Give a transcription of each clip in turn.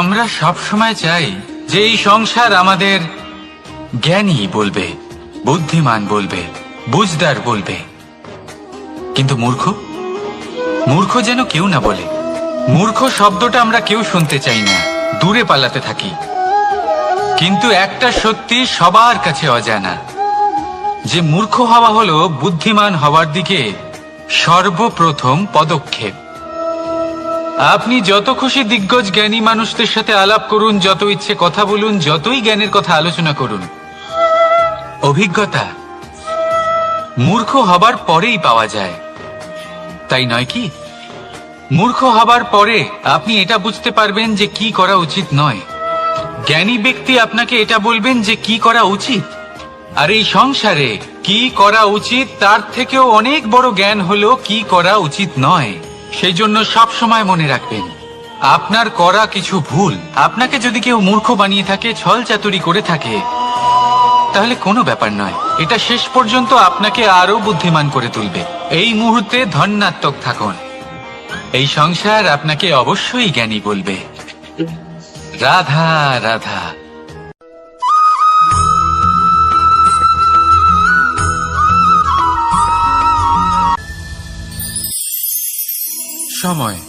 আমরা সব সময় চাই যে এই সংসার আমাদের জ্ঞানী বলবে, বুদ্ধিমান বলবে, বুঝদার বলবে, কিন্তু মূর্খ মূর্খ যেন কেউ না বলে। মূর্খ শব্দটা আমরা কেউ শুনতে চাই না, দূরে পালাতে থাকি। কিন্তু একটা সত্যি সবার কাছে অজানা, যে মূর্খ হওয়া হলো বুদ্ধিমান হওয়ার দিকে সর্বপ্রথম পদক্ষেপ। আপনি যত খুশি দিগ্গজ জ্ঞানী মানুষদের সাথে আলাপ করুন, যত ইচ্ছে কথা বলুন, যতই জ্ঞানের কথা আলোচনা করুন, অভিজ্ঞতা মূর্খ হবার পরেই পাওয়া যায়, তাই নয় কি? মূর্খ হবার পরে আপনি এটা বুঝতে পারবেন যে কি করা উচিত নয়। জ্ঞানী ব্যক্তি আপনাকে এটা বলবেন যে কি করা উচিত। আর এই সংসারে কি করা উচিত তার থেকেও অনেক বড় জ্ঞান হলো কি করা উচিত নয়। সেই জন্য সব সময় মনে রাখবেন, আপনার করা কিছু ভুল আপনাকে যদি কেউ মূর্খ বানিয়ে থাকে, ছল চাতুরি করে থাকে, তাহলে কোনো ব্যাপার নয়, এটা শেষ পর্যন্ত আপনাকে আরো বুদ্ধিমান করে তুলবে। এই মুহূর্তে ধন্যাত্মক থাকুন, এই সংসার আপনাকে অবশ্যই জ্ঞানী বলবে। রাধা রাধা। সময়,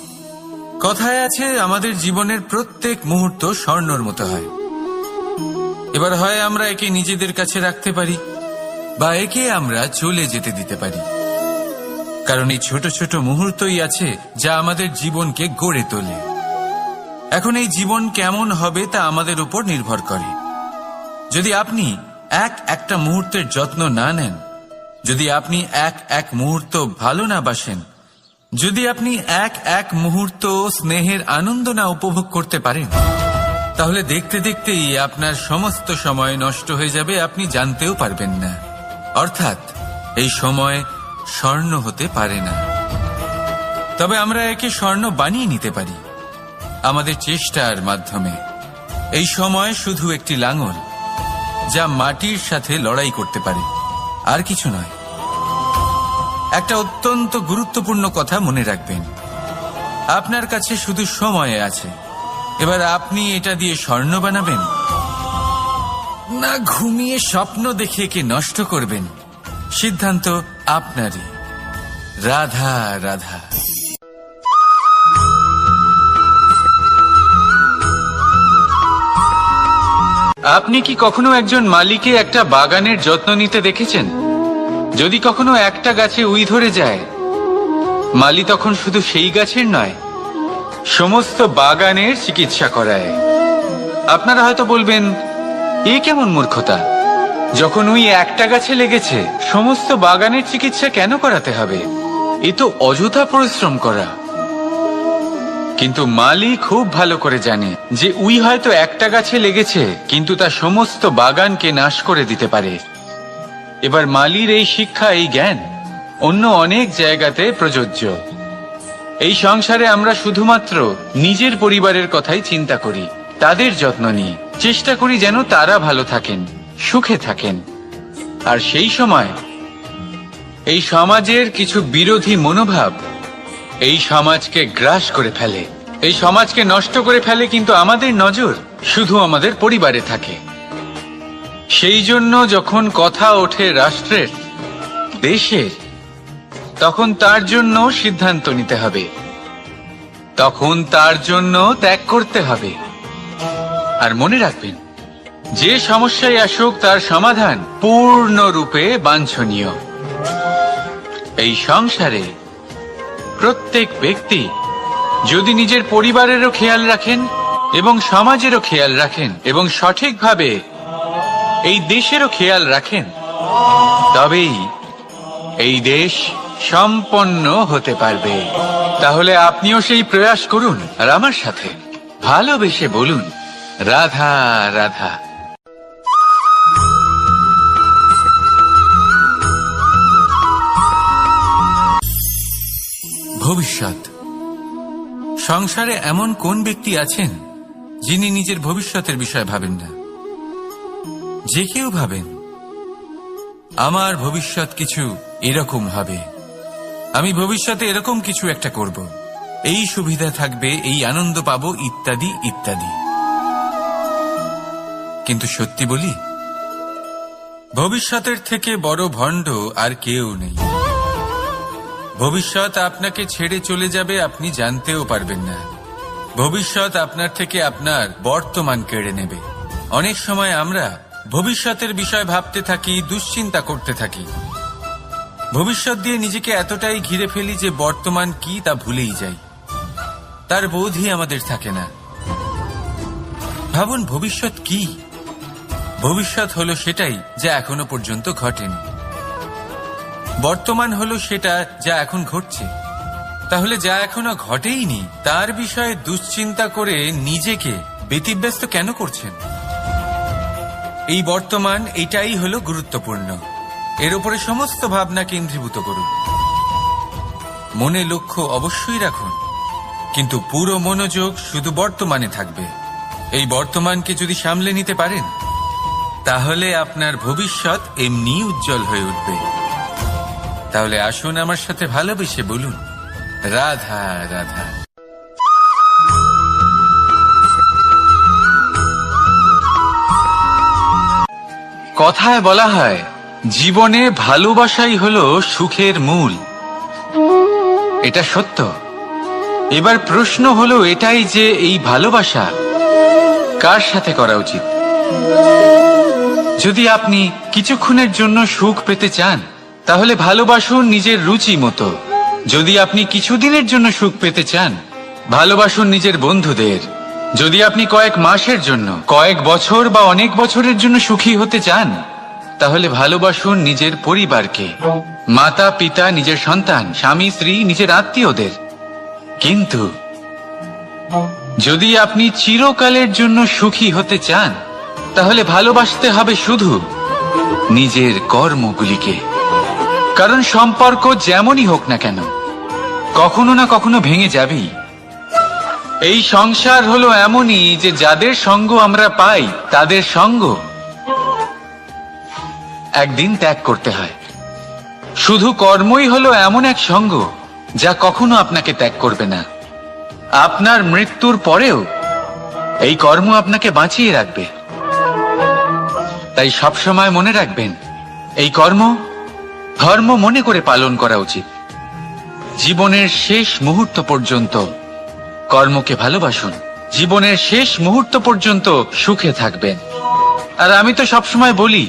কথায় আছে আমাদের জীবনের প্রত্যেক মুহূর্ত স্বর্ণর মতো হয়। এবার হয় আমরা একে নিজেদের কাছে রাখতে পারি, বা একে আমরা চলে যেতে দিতে পারি। কারণ এই ছোট ছোট মুহূর্তই আছে যা আমাদের জীবনকে গড়ে তোলে। এখন এই জীবন কেমন হবে তা আমাদের উপর নির্ভর করে। যদি আপনি একটা মুহূর্তের যত্ন না নেন, যদি আপনি এক মুহূর্ত ভালো না বাসেন, যদি আপনি এক মুহূর্ত স্নেহের আনন্দ না উপভোগ করতে পারেন, তাহলে দেখতে দেখতেই আপনার সমস্ত সময় নষ্ট হয়ে যাবে, আপনি জানতেও পারবেন না। অর্থাৎ এই সময় স্বর্ণ হতে পারে না। তবে আমরা একে স্বর্ণ বানিয়ে নিতে পারি আমাদের চেষ্টার মাধ্যমে। এই সময় শুধু একটি লাঙল যা মাটির সাথে লড়াই করতে পারে, আর কিছু নয়। একটা অত্যন্ত গুরুত্বপূর্ণ কথা মনে রাখবেন, আপনার কাছে শুধু সময় আছে। এবার আপনি এটা দিয়ে স্বর্ণ বানাবেন, না ঘুমিয়ে স্বপ্ন দেখে একে নষ্ট করবেন, সিদ্ধান্ত আপনারই। রাধা রাধা। আপনি কি কখনো একজন মালিকে একটা বাগানের যত্ন নিতে দেখেছেন? যদি কখনো একটা গাছে উই ধরে যায়, মালি তখন শুধু সেই গাছের নয়, সমস্ত বাগানের চিকিৎসা করায়। আপনারা হয়তো বলবেন, এ কেমন মূর্খতা, যখন উই একটা গাছে লেগেছে সমস্ত বাগানের চিকিৎসা কেন করাতে হবে? এ তো অযথা পরিশ্রম করা। কিন্তু মালি খুব ভালো করে জানে যে উই হয়তো একটা গাছে লেগেছে, কিন্তু তা সমস্ত বাগানকে নাশ করে দিতে পারে। এবার মালির এই শিক্ষা, এই জ্ঞান অন্য অনেক জায়গাতে প্রযোজ্য। এই সংসারে আমরা শুধুমাত্র নিজের পরিবারের কথাই চিন্তা করি, তাদের যত্ন নিই, চেষ্টা করি যেন তারা ভালো থাকেন, সুখে থাকেন। আর সেই সময় এই সমাজের কিছু বিরোধী মনোভাব এই সমাজকে গ্রাস করে ফেলে, এই সমাজকে নষ্ট করে ফেলে, কিন্তু আমাদের নজর শুধু আমাদের পরিবারে থাকে। সেই জন্য যখন কথা ওঠে রাষ্ট্রের, দেশের, তখন তার জন্য সিদ্ধান্ত নিতে হবে, তখন তার জন্য ত্যাগ করতে হবে। আর মনে রাখবেন, যে সমস্যায় আসুক তার সমাধান পূর্ণরূপে বাঞ্ছনীয়। এই সংসারে প্রত্যেক ব্যক্তি যদি নিজের পরিবারেরও খেয়াল রাখেন এবং সমাজেরও খেয়াল রাখেন এবং সঠিকভাবে এই দেশেরও খেয়াল রাখেন, তবেই এই দেশ সম্পন্ন হতে পারবে। তাহলে আপনিও সেই প্রয়াস করুন, আর আমার সাথে ভালোবেসে বলুন, রাধা রাধা। ভবিষ্যৎ। সংসারে এমন কোন ব্যক্তি আছেন যিনি নিজের ভবিষ্যতের বিষয় ভাবেন না? যে কেউ ভাবেন, আমার ভবিষ্যৎ কিছু এরকম হবে, আমি ভবিষ্যতে এরকম কিছু একটা করব, এই সুবিধা থাকবে, এই আনন্দ পাবো, ইত্যাদি ইত্যাদি। কিন্তু সত্যি বলি, ভবিষ্যতের থেকে বড় ভণ্ড আর কেউ নেই। ভবিষ্যৎ আপনাকে ছেড়ে চলে যাবে, আপনি জানতেও পারবেন না। ভবিষ্যৎ আপনার থেকে আপনার বর্তমান কেড়ে নেবে। অনেক সময় আমরা ভবিষ্যতের বিষয় ভাবতে থাকি, দুশ্চিন্তা করতে থাকি। ভবিষ্যৎ দিয়ে নিজেকে এতটাই ঘিরে ফেলি যে বর্তমান কি তা ভুলেই যাই, তার বোধই আমাদের থাকে না। ভাবুন, ভবিষ্যৎ কি? ভবিষ্যৎ হলো সেটাই যা এখনো পর্যন্ত ঘটেনি। বর্তমান হলো সেটা যা এখন ঘটছে। তাহলে যা এখনো ঘটেইনি তার বিষয়ে দুশ্চিন্তা করে নিজেকে ব্যতিব্যস্ত কেন করছেন? এই বর্তমান, এটাই হলো গুরুত্বপূর্ণ। এর উপরে সমস্ত ভাবনা কেন্দ্রীভূত করুন। মনে লক্ষ্য অবশ্যই রাখুন, কিন্তু পুরো মনোযোগ শুধু বর্তমানে থাকবে। এই বর্তমানকে যদি সামলে নিতে পারেন, তাহলে আপনার ভবিষ্যৎ এমনি উজ্জ্বল হয়ে উঠবে। তাহলে আসুন আমার সাথে ভালোবেসে বলুন, রাধা রাধা। কথায় বলা হয়, জীবনে ভালোবাসাই হলো সুখের মূল। এটা সত্য। এবার প্রশ্ন হলো এটাই যে এই ভালোবাসা কার সাথে করা উচিত। যদি আপনি কিছুক্ষণের জন্য সুখ পেতে চান, তাহলে ভালোবাসুন নিজের রুচি মতো। যদি আপনি কিছুদিনের জন্য সুখ পেতে চান, ভালোবাসুন নিজের বন্ধুদের। যদি আপনি কয়েক মাসের জন্য, কয়েক বছর বা অনেক বছরের জন্য সুখী হতে চান, তাহলে ভালোবাসুন নিজের পরিবারকে, মাতা পিতা, নিজের সন্তান, স্বামী স্ত্রী, নিজের আত্মীয়দের। কিন্তু যদি আপনি চিরকালের জন্য সুখী হতে চান, তাহলে ভালোবাসতে হবে শুধু নিজের কর্মগুলিকে। কারণ সম্পর্ক যেমনই হোক না কেন, কখনো না কখনো ভেঙে যাবেই। এই সংসার হলো এমনই যে যাদের সঙ্গ আমরা পাই, তাদের সঙ্গ একদিন ত্যাগ করতে হয়। শুধু কর্মই হলো এমন এক সঙ্গ যা কখনো আপনাকে ত্যাগ করবে না। আপনার মৃত্যুর পরেও এই কর্ম আপনাকে বাঁচিয়ে রাখবে। তাই সবসময় মনে রাখবেন, এই কর্ম ধর্ম মনে করে পালন করা উচিত। জীবনের শেষ মুহূর্ত পর্যন্ত কর্মকে ভালোবাসুন। জীবনের শেষ মুহূর্ত পর্যন্ত সুখে থাকবেন। আর আমি তো সবসময় বলি,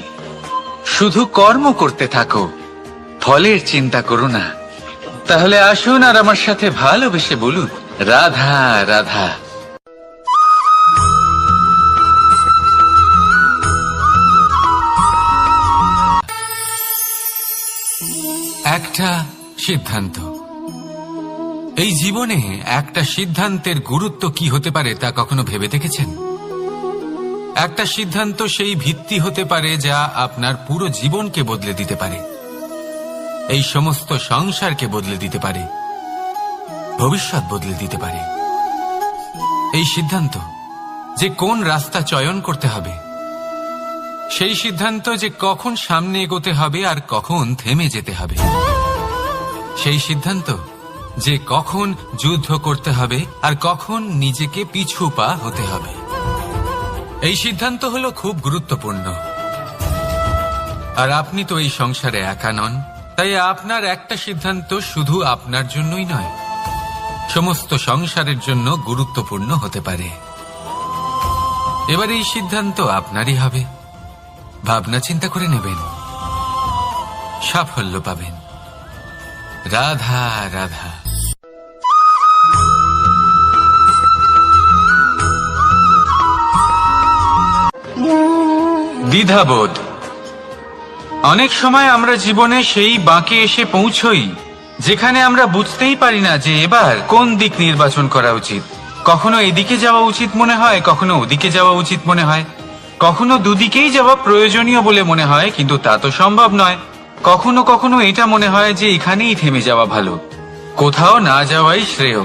শুধু কর্ম করতে থাকো, ফলের চিন্তা করো না। তাহলে আসুন আর আমার সাথে ভালোবেসে বলুন, রাধা রাধা। একটা সিদ্ধান্ত। এই জীবনে একটা সিদ্ধান্তের গুরুত্ব কি হতে পারে তা কখনো ভেবে দেখেছেন? একটা সিদ্ধান্ত সেই ভিত্তি হতে পারে যা আপনার পুরো জীবনকে বদলে দিতে পারে, এই সমস্ত সংসারকে বদলে দিতে পারে, ভবিষ্যৎ বদলে দিতে পারে। এই সিদ্ধান্ত যে কোন রাস্তা চয়ন করতে হবে, সেই সিদ্ধান্ত যে কখন সামনে এগোতে হবে আর কখন থেমে যেতে হবে, সেই সিদ্ধান্ত যে কখন যুদ্ধ করতে হবে আর কখন নিজেকে পিছু পা হতে হবে। এই সিদ্ধান্ত হলো খুব গুরুত্বপূর্ণ। আর আপনি তো এই সংসারে একা নন, তাই আপনার একটা সিদ্ধান্ত শুধু আপনার জন্যই নয়, সমস্ত সংসারের জন্য গুরুত্বপূর্ণ হতে পারে। এবার এই সিদ্ধান্ত আপনারই হবে। ভাবনা চিন্তা করে নেবেন, সাফল্য পাবেন। রাধা রাধা। দ্বিধাবোধ। অনেক সময় আমরা জীবনে সেই বাঁকে এসে পৌঁছই যেখানে আমরা বুঝতেই পারি না যে এবার কোন দিক নির্বাচন করা উচিত। কখনো এদিকে যাওয়া উচিত মনে হয়, কখনো ওদিকে যাওয়া উচিত মনে হয়, কখনো দুদিকেই যাওয়া প্রয়োজনীয় বলে মনে হয়, কিন্তু তা তো সম্ভব নয়। কখনো কখনো এটা মনে হয় যে এখানেই থেমে যাওয়া ভালো, কোথাও না যাওয়াই শ্রেয়।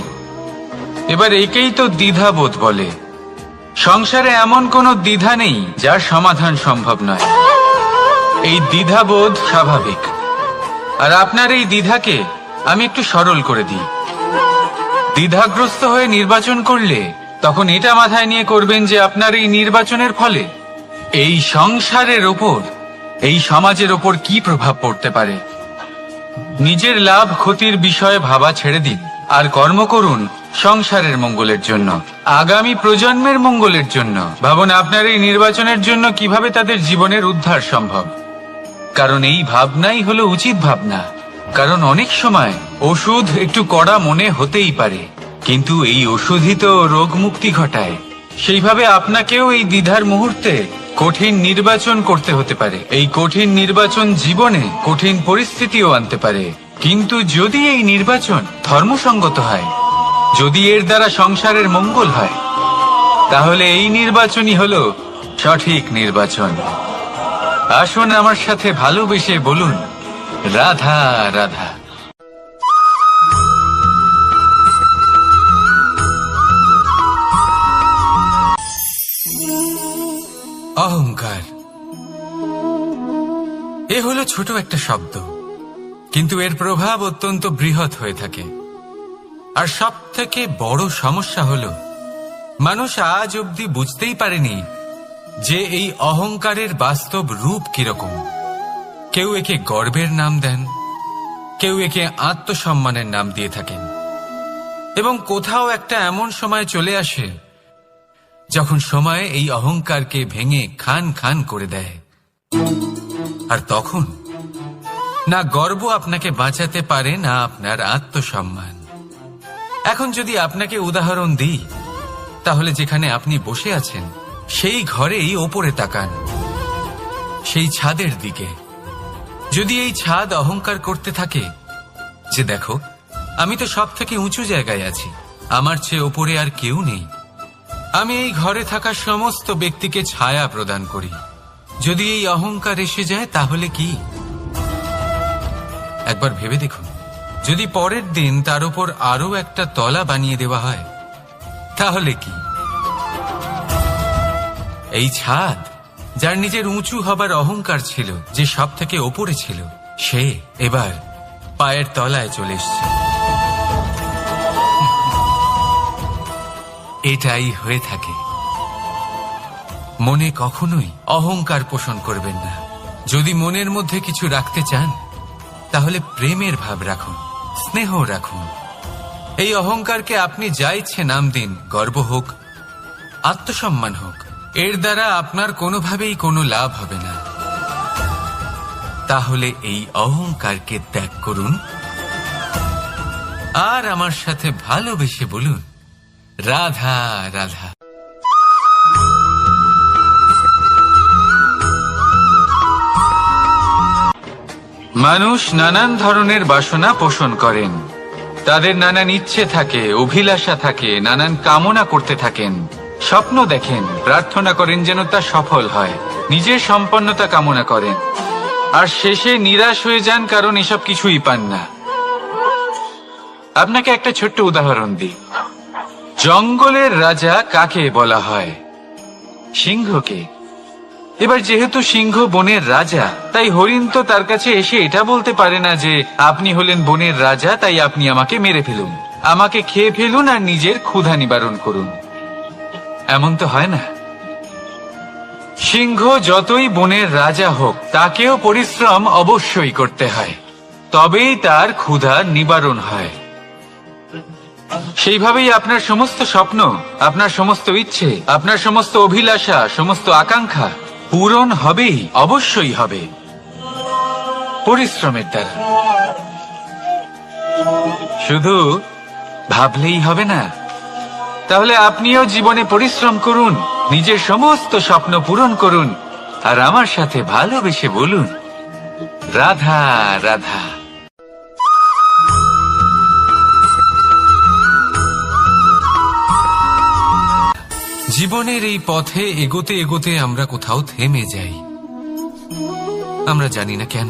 এবার একেই তো দ্বিধাবোধ বলে। সংসারে এমন কোনো দ্বিধা নেই যার সমাধান সম্ভব নয়। এই দ্বিধাবোধ স্বাভাবিক। আর আপনার এই দ্বিধাকে আমি একটু সরল করে দিই। দ্বিধাগ্রস্ত হয়ে নির্বাচন করলে তখন এটা মাথায় নিয়ে করবেন যে আপনার এই নির্বাচনের ফলে এই সংসারের ওপর, এই সমাজের ওপর কি প্রভাব পড়তে পারে? নিজের লাভ ক্ষতির বিষয়ে ভাবা ছেড়ে দিন আর কর্ম করুন সংসারের মঙ্গলের জন্য, আগামী প্রজন্মের মঙ্গলের জন্য। ভাবুন আপনার এই নির্বাচনের জন্য কিভাবে তাদের জীবনের উদ্ধার সম্ভব। কারণ এই ভাবনাই হলো উচিত ভাবনা। কারণ অনেক সময় ওষুধ একটু কড়া মনে হতেই পারে, কিন্তু এই ওষুধই তো রোগ মুক্তি ঘটায়। সেইভাবে আপনাকেও এই দ্বিধার মুহূর্তে কঠিন নির্বাচন করতে হতে পারে। এই কঠিন নির্বাচন জীবনে কঠিন পরিস্থিতিও আনতে পারে, কিন্তু যদি এই নির্বাচন ধর্মসঙ্গত হয়, যদি এর দ্বারা সংসারের মঙ্গল হয়, তাহলে এই নির্বাচনই হলো সঠিক নির্বাচন। আসুন আমার সাথে ভালোবেসে বলুন, রাধা রাধা। অহংকার এ হলো ছোট একটা শব্দ, কিন্তু এর প্রভাব অত্যন্ত বৃহৎ হয়ে থাকে। আর সব থেকে বড় সমস্যা হলো মানুষ আজ অবধি বুঝতেই পারেনি যে এই অহংকারের বাস্তব রূপ কিরকম। কেউ একে গর্বের নাম দেন, কেউ একে আত্মসম্মানের নাম দিয়ে থাকেন, এবং কোথাও একটা এমন সময় চলে আসে যখন সময় এই অহংকারকে ভেঙে খান খান করে দেয়। আর তখন না গর্ব আপনাকে বাঁচাতে পারে, না আপনার আত্মসম্মান। এখন যদি আপনাকে উদাহরণ দিই, তাহলে যেখানে আপনি বসে আছেন সেই ঘরেই ওপরে তাকান, সেই ছাদের দিকে। যদি এই ছাদ অহংকার করতে থাকে যে দেখো আমি তো সব থেকে উঁচু জায়গায় আছি, আমার চেয়ে ওপরে আর কেউ নেই, আমি এই ঘরে থাকা সমস্ত ব্যক্তিকে ছায়া প্রদান করি, যদি এই অহংকার এসে যায় তাহলে কি? একবার ভেবে দেখুন, যদি পরের দিন তার উপর আরো একটা তলা বানিয়ে দেওয়া হয় তাহলে কি? এই ছাদ যার নিজের উঁচু হবার অহংকার ছিল, যে সব থেকে ওপরে ছিল, সে এবার পায়ের তলায় চলে এসছে। এটাই হয়ে থাকে। মনে কখনোই অহংকার পোষণ করবেন না। যদি মনের মধ্যে কিছু রাখতে চান তাহলে প্রেমের ভাব রাখুন, স্নেহ রাখুন। এই অহংকারকে আপনি যা ইচ্ছে নাম দিন, গর্ব হোক, আত্মসম্মান হোক, এর দ্বারা আপনার কোনোভাবেই কোনো লাভ হবে না। তাহলে এই অহংকারকে ত্যাগ করুন আর আমার সাথে ভালোবেসে বলুন, রাধা রাধা। মানুষ নানান ধরনের বাসনা পোষণ করেন, তাদের নানান ইচ্ছে থাকে, অভিলাষা থাকে, নানান কামনা করতে থাকেন, স্বপ্ন দেখেন, প্রার্থনা করেন যেন তা সফল হয়, নিজের সম্পন্নতা কামনা করেন, আর শেষে নিরাশ হয়ে যান কারণ এসব কিছুই পান না। আপনাকে একটা ছোট্ট উদাহরণ দিই। জঙ্গলের রাজা কাকে বলা হয়? সিংহকে। এবার যেহেতু সিংহ বনের রাজা, তাই হরিণ তো তার কাছে এসে এটা বলতে পারে না যে আপনি হলেন বনের রাজা, তাই আপনি আমাকে মেরে ফেলুন, আমাকে খেয়ে ফেলুন আর নিজের ক্ষুধা নিবারণ করুন। এমন তো হয় না। সিংহ যতই বনের রাজা হোক, তাকেও পরিশ্রম অবশ্যই করতে হয়, তবেই তার ক্ষুধা নিবারণ হয়। সেইভাবেই আপনার সমস্ত স্বপ্ন, আপনার সমস্ত ইচ্ছে, আপনার সমস্ত অভিলাষা, সমস্ত আকাঙ্ক্ষা পূরণ হবেই, অবশ্যই হবে, পরিশ্রমের দ্বারা। শুধু ভাবলেই হবে না। তাহলে আপনিও জীবনে পরিশ্রম করুন, নিজের সমস্ত স্বপ্ন পূরণ করুন, আর আমার সাথে ভালোবেসে বলুন, রাধা রাধা। জীবনের এই পথে এগোতে এগোতে আমরা কোথাও থেমে যাই। আমরা জানি না কেন।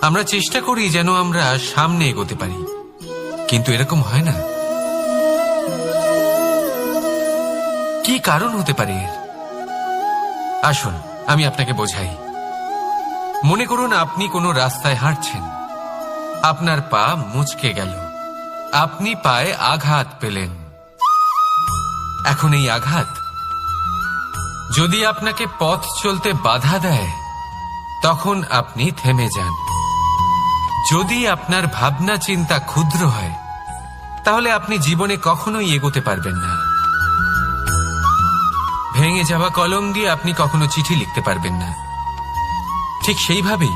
আমরা চেষ্টা করি যেন আমরা সামনে এগোতে পারি, কিন্তু এরকম হয় না। কি কারণ হতে পারে এর? আসুন আমি আপনাকে বোঝাই। মনে করুন আপনি কোনো রাস্তায় হাঁটছেন, আপনার পা মুচকে গেল, আপনি পায়ে আঘাত পেলেন। এখন এই আঘাত যদি আপনাকে পথ চলতে বাধা দেয় তখন আপনি থেমে যান। যদি আপনার ভাবনা চিন্তা ক্ষুদ্র হয় তাহলে আপনি জীবনে কখনোই এগোতে পারবেন না। ভেঙে যাওয়া কলম দিয়ে আপনি কখনো চিঠি লিখতে পারবেন না। ঠিক সেইভাবেই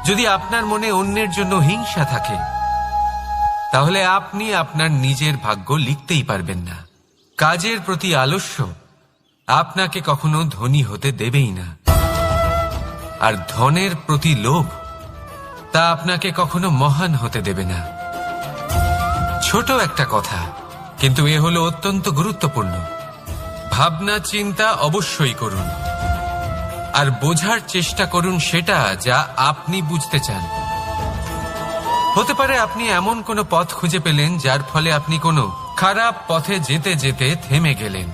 যদি আপনার মনে অন্যের জন্য হিংসা থাকে তাহলে আপনি আপনার নিজের ভাগ্য লিখতেই পারবেন না। কাজের প্রতি আলস্য আপনাকে কখনো ধনী হতে দেবেই না, আর ধনের প্রতি লোভ তা আপনাকে কখনো মহান হতে দেবে না। ছোট একটা কথা, কিন্তু এ হলো অত্যন্ত গুরুত্বপূর্ণ। ভাবনা চিন্তা অবশ্যই করুন, আর বোঝার চেষ্টা করুন সেটা যা আপনি বুঝতে চান। হতে পারে আপনি এমন কোনো পথ খুঁজে পেলেন যার ফলে আপনি কোনো খারাপ পথে যেতে যেতে থেমে গেলেন,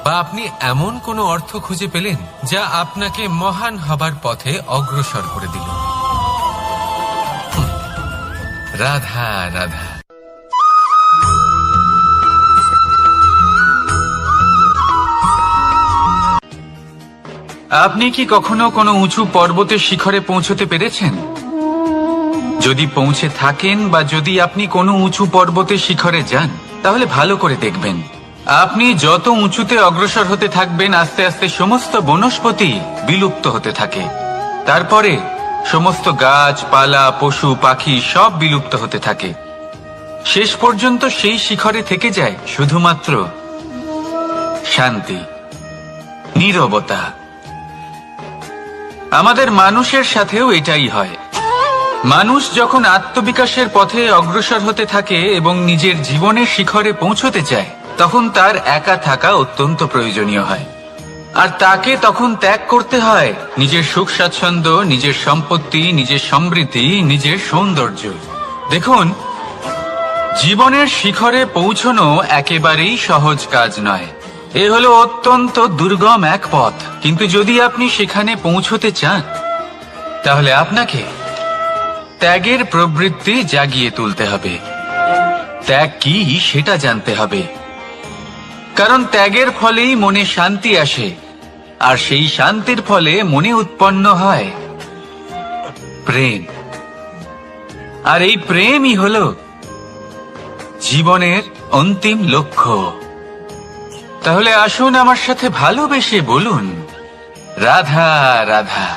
বা আপনি এমন কোনো অর্থ খুঁজে পেলেন যা আপনাকে মহান হবার পথে অগ্রসর করে দিল। রাধা রাধা। আপনি কি কখনো কোনো উঁচু পর্বতের শিখরে পৌঁছতে পেরেছেন? যদি পৌঁছে থাকেন বা যদি আপনি কোনো উঁচু পর্বতের শিখরে যান তাহলে ভালো করে দেখবেন, আপনি যত উঁচুতে অগ্রসর হতে থাকবেন আস্তে আস্তে সমস্ত বনস্পতি বিলুপ্ত হতে থাকে। তারপরে সমস্ত গাছপালা পশু পাখি সব বিলুপ্ত হতে থাকে। শেষ পর্যন্ত সেই শিখরে থেকে যায় শুধুমাত্র শান্তি, নীরবতা। আমাদের মানুষের সাথেও এটাই হয়। মানুষ যখন আত্মবিকাশের পথে অগ্রসর হতে থাকে এবং নিজের জীবনের শিখরে পৌঁছতে চায় তখন তার একা থাকা অত্যন্ত প্রয়োজনীয় হয়, আর তাকে তখন ত্যাগ করতে হয় নিজের সুখ স্বাচ্ছন্দ্য, নিজের সম্পত্তি, নিজের সমৃদ্ধি, নিজের সৌন্দর্য। দেখুন, জীবনের শিখরে পৌঁছনো একেবারেই সহজ কাজ নয়। এ হলো অত্যন্ত দুর্গম এক পথ, কিন্তু যদি আপনি সেখানে পৌঁছতে চান তাহলে আপনাকে ত্যাগের প্রবৃত্তি জাগিয়ে তুলতে হবে। ত্যাগ কি সেটা জানতে হবে, কারণ ত্যাগের ফলেই মনে শান্তি আসে, আর সেই শান্তির ফলে মনে উৎপন্ন হয় প্রেম। আর এই প্রেমই হলো জীবনের অন্তিম লক্ষ্য। তাহলে আসুন আমার সাথে ভালোবেসে বলুন, রাধা রাধা।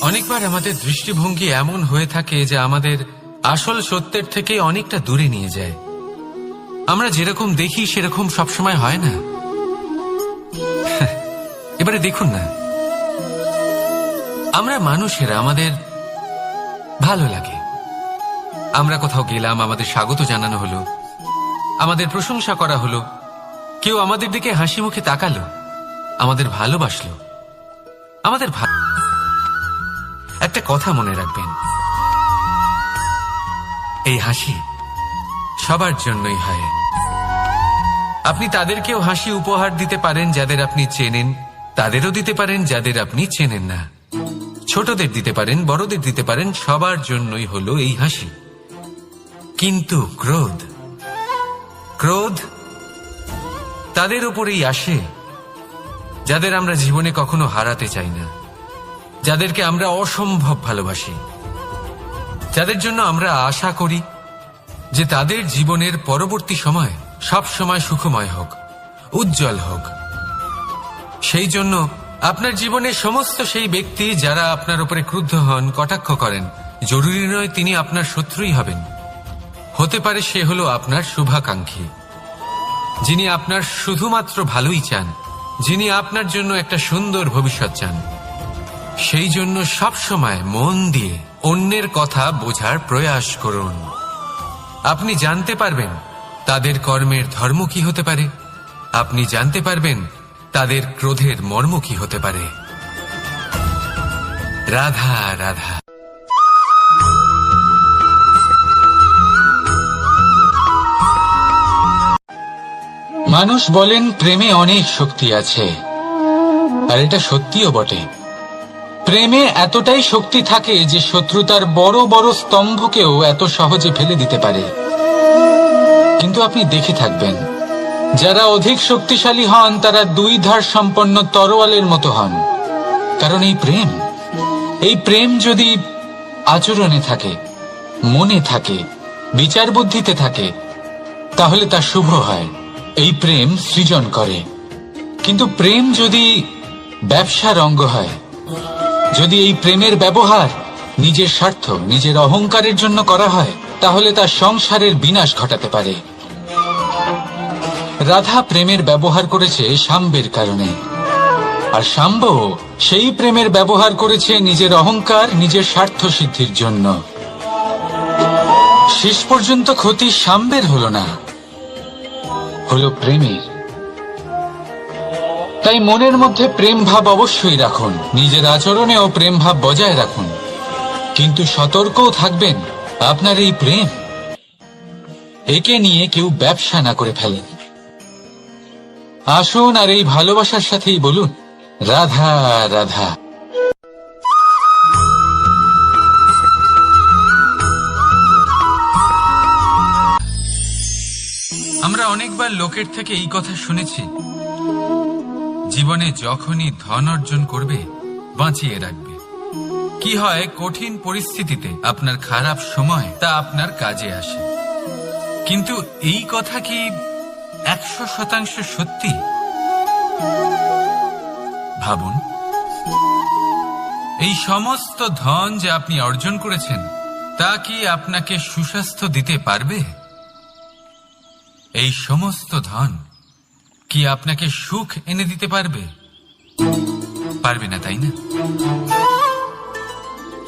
অনেকবার আমাদের দৃষ্টিভঙ্গি এমন হয়ে থাকে যে আমাদের আসল সত্যের থেকে অনেকটা দূরে নিয়ে যায়। আমরা যেরকম দেখি সেরকম সবসময় হয় না। এবারে দেখুন না, আমরা মানুষেরা, আমাদের ভালো লাগে। আমরা কোথাও গেলাম, আমাদের স্বাগত জানানো হলো, আমাদের প্রশংসা করা হলো, কেউ আমাদের দিকে হাসি মুখে তাকালো, আমাদের ভালোবাসলো, আমাদের একটা কথা মনে রাখবেন, এই হাসি সবার জন্যই হয়। আপনি তাদেরকেও হাসি উপহার দিতে পারেন যাদের আপনি চেনেন, তাদেরও দিতে পারেন যাদের আপনি চেনেন না, ছোটদের দিতে পারেন, বড়দের দিতে পারেন, সবার জন্যই হলো এই হাসি। কিন্তু ক্রোধ তাদের উপরেই আসে যাদের আমরা জীবনে কখনো হারাতে চাই না, যাদেরকে আমরা অসম্ভব ভালোবাসি, যাদের জন্য আমরা আশা করি যে তাদের জীবনের পরবর্তী সময় সব সময় সুখময় হোক, উজ্জ্বল হোক। সেই জন্য আপনার জীবনের সমস্ত সেই ব্যক্তি যারা আপনার উপরে ক্রুদ্ধ হন, কটাক্ষ করেন, জরুরি নয় তিনি আপনার শত্রুই হবেন। হতে পারে সে হলো আপনার শুভাকাঙ্ক্ষী, যিনি আপনার শুধুমাত্র ভালোই চান, যিনি আপনার জন্য একটা সুন্দর ভবিষ্যৎ চান। সেই জন্য সব সময় মন দিয়ে অন্যের কথা বোঝার প্রয়াস করুন। আপনি জানতে পারবেন তাদের কর্মের ধর্ম কি হতে পারে, আপনি জানতে পারবেন তাদের ক্রোধের মর্ম কি হতে পারে। রাধা রাধা। মানুষ বলেন প্রেমে অনেক শক্তি আছে, আর এটা সত্যিও বটে। প্রেমে এতটাই শক্তি থাকে যে শত্রুতার বড় বড় স্তম্ভকেও এত সহজে ফেলে দিতে পারে। কিন্তু আপনি দেখে থাকবেন, যারা অধিক শক্তিশালী হন তারা দুই ধার সম্পন্ন তরোয়ালের মতো হন। কারণ এই প্রেম যদি আচরণে থাকে, মনে থাকে, বিচার বুদ্ধিতে থাকে, তাহলে তা শুভ হয়। এই প্রেম সৃজন করে। কিন্তু প্রেম যদি ব্যবসার অঙ্গ হয়, যদি এই প্রেমের ব্যবহার নিজের স্বার্থ, নিজের অহংকারের জন্য করা হয়, তাহলে তা সংসারের বিনাশ ঘটাতে পারে। রাধা প্রেমের ব্যবহার করেছে শাম্বের কারণে, আর শাম্ব সেই প্রেমের ব্যবহার করেছে নিজের অহংকার, নিজের স্বার্থ সিদ্ধির জন্য। শেষ পর্যন্ত ক্ষতি শাম্বের হলো না, হলো প্রেমের। তাই মনের মধ্যে প্রেম ভাব অবশ্যই রাখুন, নিজের আচরণেও প্রেম ভাব বজায় রাখুন, কিন্তু সতর্কও থাকবেন আপনার এই প্রেম, একে নিয়ে কেউ ব্যবসা না করে ফেলেন। আসুন আর এই ভালোবাসার সাথেই বলুন, রাধা রাধা। আমরা অনেকবার লোকের থেকে এই কথা শুনেছি, জীবনে যখনই ধন অর্জন করবে বাঁচিয়ে রাখবে। কি হয়, কঠিন পরিস্থিতিতে আপনার খারাপ সময় তা আপনার কাজে আসে। কিন্তু এই কথা কি 100% সত্যি? ভাবুন, এই সমস্ত ধন যে আপনি অর্জন করেছেন তা কি আপনাকে সুস্বাস্থ্য দিতে পারবে? এই সমস্ত ধন কি আপনাকে সুখ এনে দিতে পারবে? পারবে না, তাই না?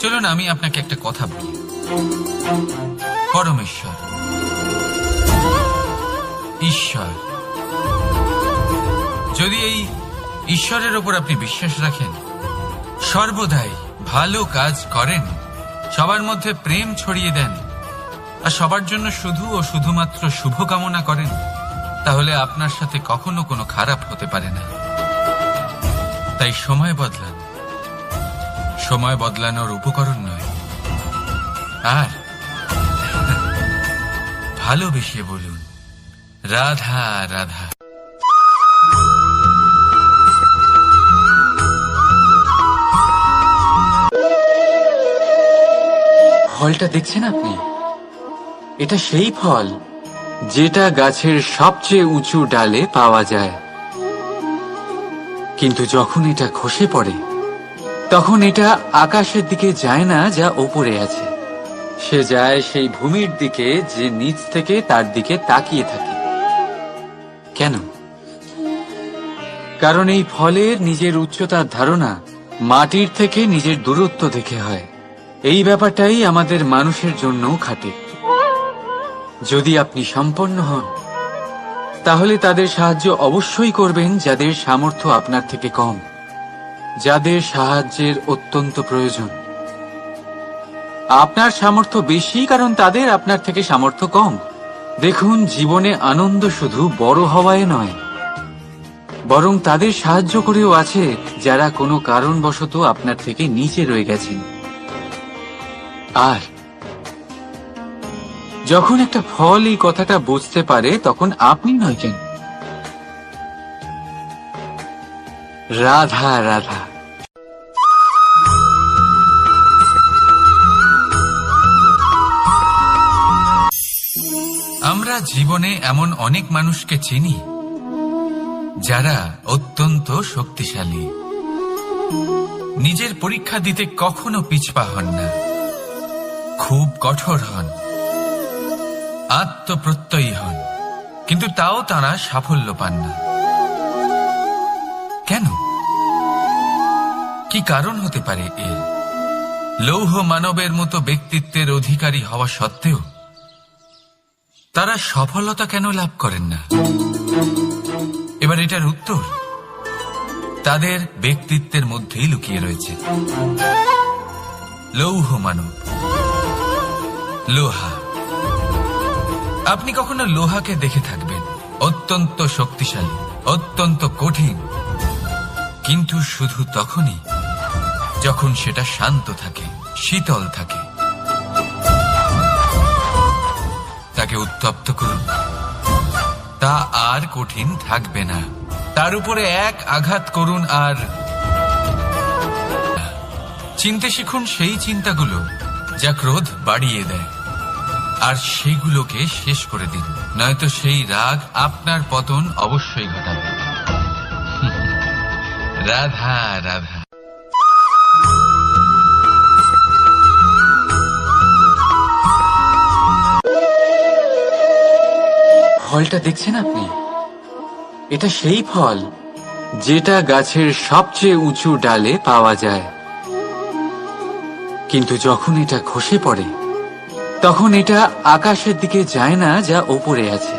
চলুন আমি আপনাকে একটা কথা বলি। পরমেশ্বর, ঈশ্বর, যদি এই ঈশ্বরের ওপর আপনি বিশ্বাস রাখেন, সর্বদাই ভালো কাজ করেন, সবার মধ্যে প্রেম ছড়িয়ে দেন, আর সবার জন্য শুধু ও শুধুমাত্র শুভকামনা করেন, তাহলে আপনার সাথে কখনো কোনো খারাপ হতে পারে না। তাই সময় বদলান, সময় বদলানোর উপকরণ নয়। আর ভালোবেসে বলুন, রাধা রাধা। ফলটা দেখছেন আপনি? এটা সেই ফল যেটা গাছের সবচেয়ে উঁচু ডালে পাওয়া যায়, কিন্তু যখন এটা খসে পড়ে তখন এটা আকাশের দিকে যায় না যা ওপরে আছে, সে যায় সেই ভূমির দিকে যে নিচ থেকে তার দিকে তাকিয়ে থাকে। কেন? কারণ এই ফলের নিজের উচ্চতার ধারণা মাটির থেকে নিজের দূরত্ব দেখে হয়। এই ব্যাপারটাই আমাদের মানুষের জন্যও খাটে। যদি আপনি সম্পন্ন হন, তাহলে তাদের সাহায্য অবশ্যই করবেন যাদের সামর্থ্য আপনার থেকে কম, যাদের সাহায্যের অত্যন্ত প্রয়োজন। আপনার সামর্থ্য বেশি কারণ তাদের আপনার থেকে সামর্থ্য কম। দেখুন, জীবনে আনন্দ শুধু বড় হওয়ায় নয়, বরং তাদের সাহায্য করেও আছে যারা কোনো কারণবশত আপনার থেকে নিচে রয়ে গেছেন। আর যখন একটা ফল এই কথাটা বুঝতে পারে, তখন আপনি নয় কেন, রাধা রাধা। আমরা জীবনে এমন অনেক মানুষকে চিনি যারা অত্যন্ত শক্তিশালী, নিজের পরীক্ষা দিতে কখনো পিছপা হন না, খুব কঠোর হন, আত্মপ্রত্যয়ী হন, কিন্তু তাও তারা সাফল্য পান না। কেন? কি কারণ হতে পারে এর? লৌহ মানবের মতো ব্যক্তিত্বের অধিকারী হওয়া সত্ত্বেও তারা সফলতা কেন লাভ করেন না? এবার এটার উত্তর তাদের ব্যক্তিত্বের মধ্যেই লুকিয়ে রয়েছে। লৌহ মানব, লোহা। আপনি কখনো লোহাকে দেখে থাকবেন, অত্যন্ত শক্তিশালী, অত্যন্ত কঠিন, কিন্তু শুধু তখনই যখন সেটা শান্ত থাকে, শীতল থাকে। তাকে উত্তপ্ত করুন, তা আর কঠিন থাকবে না। তার উপরে এক আঘাত করুন আর চিনতে শিখুন সেই চিন্তাগুলো যা ক্রোধ বাড়িয়ে দেয়, আর সেইগুলোকে শেষ করে দিন, নয়তো সেই রাগ আপনার পতন অবশ্যই ঘটাবে। রাধা রাধা। ফলটা দেখছেন আপনি? এটা সেই ফল যেটা গাছের সবচেয়ে উঁচু ডালে পাওয়া যায়, কিন্তু যখন এটা খসে পড়ে তখন এটা আকাশের দিকে যায় না যা ওপরে আছে,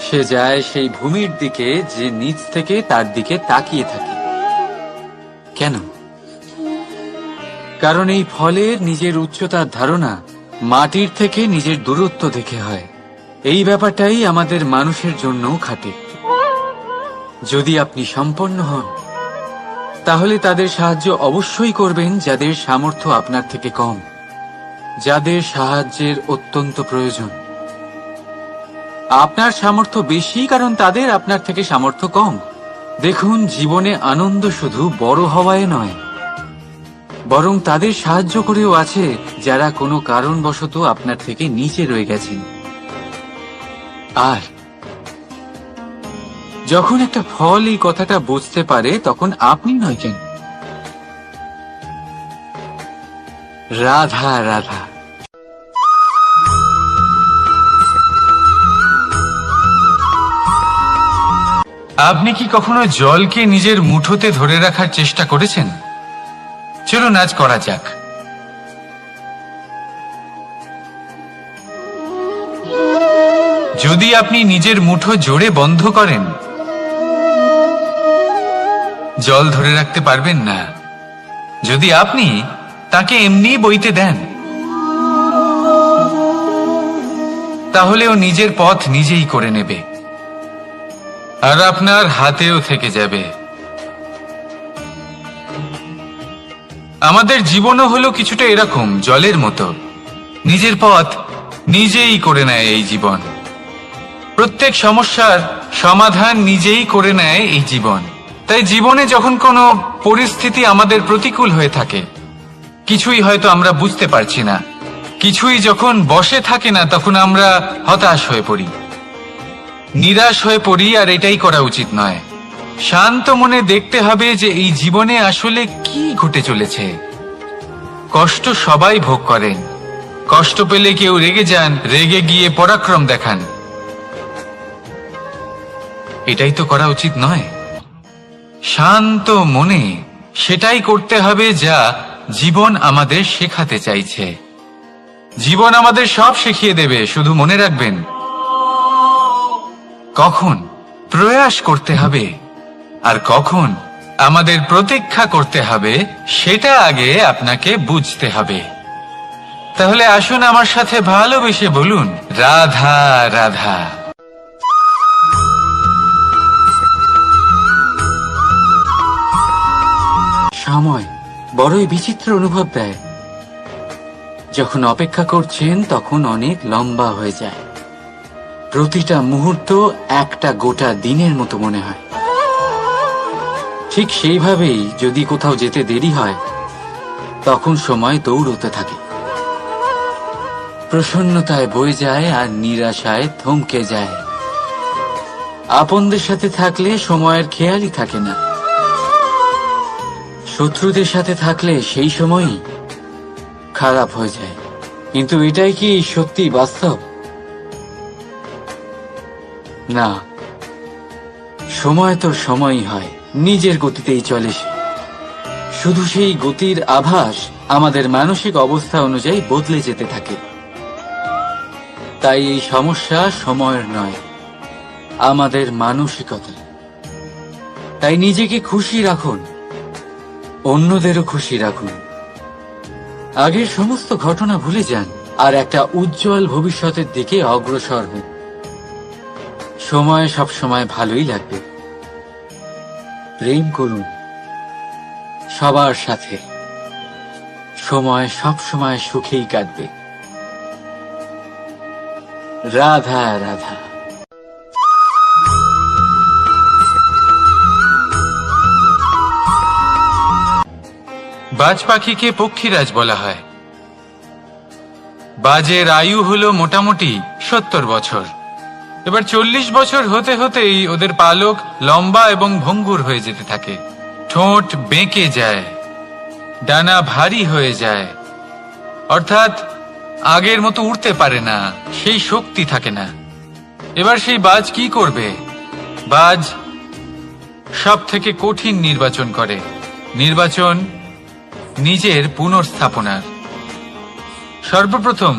সে যায় সেই ভূমির দিকে যে নিচ থেকে তার দিকে তাকিয়ে থাকে। কেন? কারণ এই ফলের নিজের উচ্চতার ধারণা মাটির থেকে নিজের দূরত্ব দেখে হয়। এই ব্যাপারটাই আমাদের মানুষের জন্যও খাটে। যদি আপনি সম্পন্ন হন তাহলে তাদের সাহায্য অবশ্যই করবেন যাদের সামর্থ্য আপনার থেকে কম, যাদের সাহায্যের অত্যন্ত প্রয়োজন। আপনার সামর্থ্য বেশি কারণ তাদের আপনার থেকে সামর্থ্য কম। দেখুন, জীবনে আনন্দ শুধু বড় হওয়ায় নয়, বরং তাদের সাহায্য করেও আছে যারা কোনো কারণবশত আপনার থেকে নিচে রয়ে গেছেন। আর যখন একটা ফল এই কথাটা বুঝতে পারে তখন আপনি নয় কেন। রাধা রাধা। আপনি কি কখনো জলকে নিজের মুঠোতে ধরে রাখার চেষ্টা করেছেন? চলুন আজ করা যাক। যদি আপনি নিজের মুঠো জোরে বন্ধ করেন, জল ধরে রাখতে পারবেন না। যদি আপনি তাকে এমনি বইতে দেন, তাহলে ও নিজের পথ নিজেই করে নেবে, আর আপনার হাতেও থেকে যাবে। আমাদের জীবনও হলো কিছুটা এরকম, জলের মতো। নিজের পথ নিজেই করে নেয় এই জীবন। প্রত্যেক সমস্যার সমাধান নিজেই করে নেয় এই জীবন। তাই জীবনে যখন কোনো পরিস্থিতি আমাদের প্রতিকূল হয়ে থাকে, কিছুই হয়তো আমরা বুঝতে পারছি না, কিছুই যখন বসে থাকে না, তখন আমরা হতাশ হয়ে পড়ি, নিরাশ হয়ে পড়ি। আর এটাই করা উচিত নয়। শান্ত মনে দেখতে হবে যে এই জীবনে আসলে কি ঘটে চলেছে। কষ্ট সবাই ভোগ করেন। কষ্ট পেলে কেউ রেগে যান, রেগে গিয়ে পরাক্রম দেখান। এটাই তো করা উচিত নয়। শান্ত মনে সেটাই করতে হবে যা জীবন আমাদের শেখাতে চাইছে। জীবন আমাদের সব শিখিয়ে দেবে, শুধু মনে রাখবেন কখন প্রয়াস করতে হবে আর কখন আমাদের প্রতীক্ষা করতে হবে, সেটা আগে আপনাকে বুঝতে হবে। তাহলে আসুন আমার সাথে ভালোবেসে বলুন, রাধা রাধা। সময় বড়ই বিচিত্র অনুভব দেয়। যখন অপেক্ষা করছেন তখন অনেক লম্বা হয়ে যায়। প্রতিটা মুহূর্ত একটা গোটা দিনের মতো মনে হয়। ঠিক সেইভাবেই যদি কোথাও যেতে দেরি হয়, তখন সময় দৌড়তে থাকে। প্রসন্নতায় বয়ে যায় আর নিরাশায় থমকে যায়। আপনদের সাথে থাকলে সময়ের খেয়ালই থাকে না। শত্রুদের সাথে থাকলে সেই সময়ই খারাপ হয়ে যায়। কিন্তু এটাই কি সত্যি বাস্তব? না, সময় তো সময়ই হয়, নিজের গতিতেই চলে সে। শুধু সেই গতির আভাস আমাদের মানসিক অবস্থা অনুযায়ী বদলে যেতে থাকে। তাই এই সমস্যা সময়ের নয়, আমাদের মানসিকতা। তাই নিজেকে খুশি রাখুন, অন্যদেরও খুশি রাখুন। আগের সমস্ত ঘটনা ভুলে যান আর একটা উজ্জ্বল ভবিষ্যতের দিকে অগ্রসর হন। সময় সবসময় ভালোই লাগবে। প্রেম করুন সবার সাথে, সময় সবসময় সুখেই কাটবে। রাধা রাধা। বাজ পাখিকে পক্ষীরাজ বলা হয়। বাজের আয়ু হলো মোটামুটি 70 বছর। এবার 40 বছর হতে হতেই ওদের পালক লম্বা এবং ভঙ্গুর হয়ে যেতে থাকে, ঠোঁট বেঁকে যায়, ডানা ভারী হয়ে যায়, অর্থাৎ আগের মতো উড়তে পারে না, সেই শক্তি থাকে না। এবার সেই বাজ কি করবে? বাজ সব থেকে কঠিন নির্বাচন করে, নির্বাচন নিজের পুনর্স্থাপনার। সর্বপ্রথম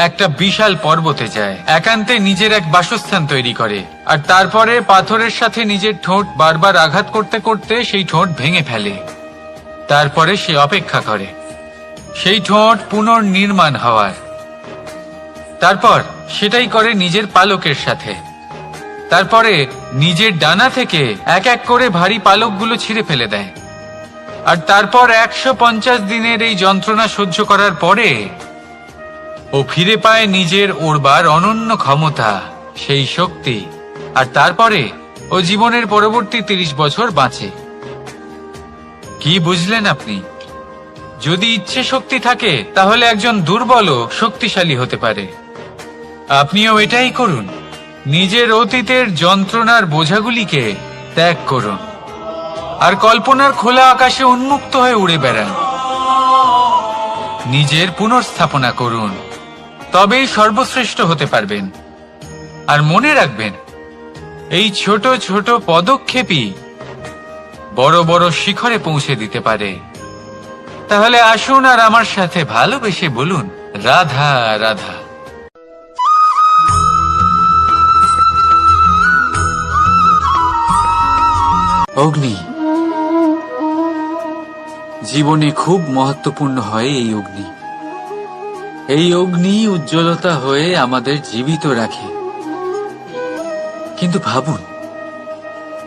একটা বিশাল পর্বতে যায়, একান্তে নিজের এক বাসস্থান তৈরি করে, আর তারপরে পাথরের সাথে নিজের ঠোঁট বারবার আঘাত করতে করতে সেই ঠোঁট ভেঙে ফেলে। তারপরে সে অপেক্ষা করে সেই ঠোঁট পুনর্নির্মাণ হওয়ার। তারপর সেটাই করে নিজের পালকের সাথে। তারপরে নিজের ডানা থেকে এক এক করে ভারী পালকগুলো ছিঁড়ে ফেলে দেয়। আর তারপর 150 দিনের এই যন্ত্রণা সহ্য করার পরে ও ফিরে পায় নিজের ওড়বার অনন্য ক্ষমতা, সেই শক্তি। আর তারপরে ও জীবনের পরবর্তী 30 বছর বাঁচে। কি বুঝলেন আপনি? যদি ইচ্ছে শক্তি থাকে তাহলে একজন দুর্বলও শক্তিশালী হতে পারে। আপনিও এটাই করুন, নিজের অতীতের যন্ত্রণার বোঝাগুলিকে ত্যাগ করুন আর কল্পনার খোলা আকাশে উন্মুক্ত হয়ে উড়ে বেড়ান। নিজের পুনর্স্থাপনা করুন, তবেই সর্বশ্রেষ্ঠ হতে পারবেন। আর মনে রাখবেন, এই ছোট ছোট পদক্ষেপই বড় বড় শিখরে পৌঁছে দিতে পারে। তাহলে আসুন আর আমার সাথে ভালোবেসে বলুন, রাধা রাধা। অগ্নি জীবনে খুব মহত্বপূর্ণ হয়। এই অগ্নি উজ্জ্বলতা হয়ে আমাদের জীবিত রাখে। কিন্তু ভাবুন,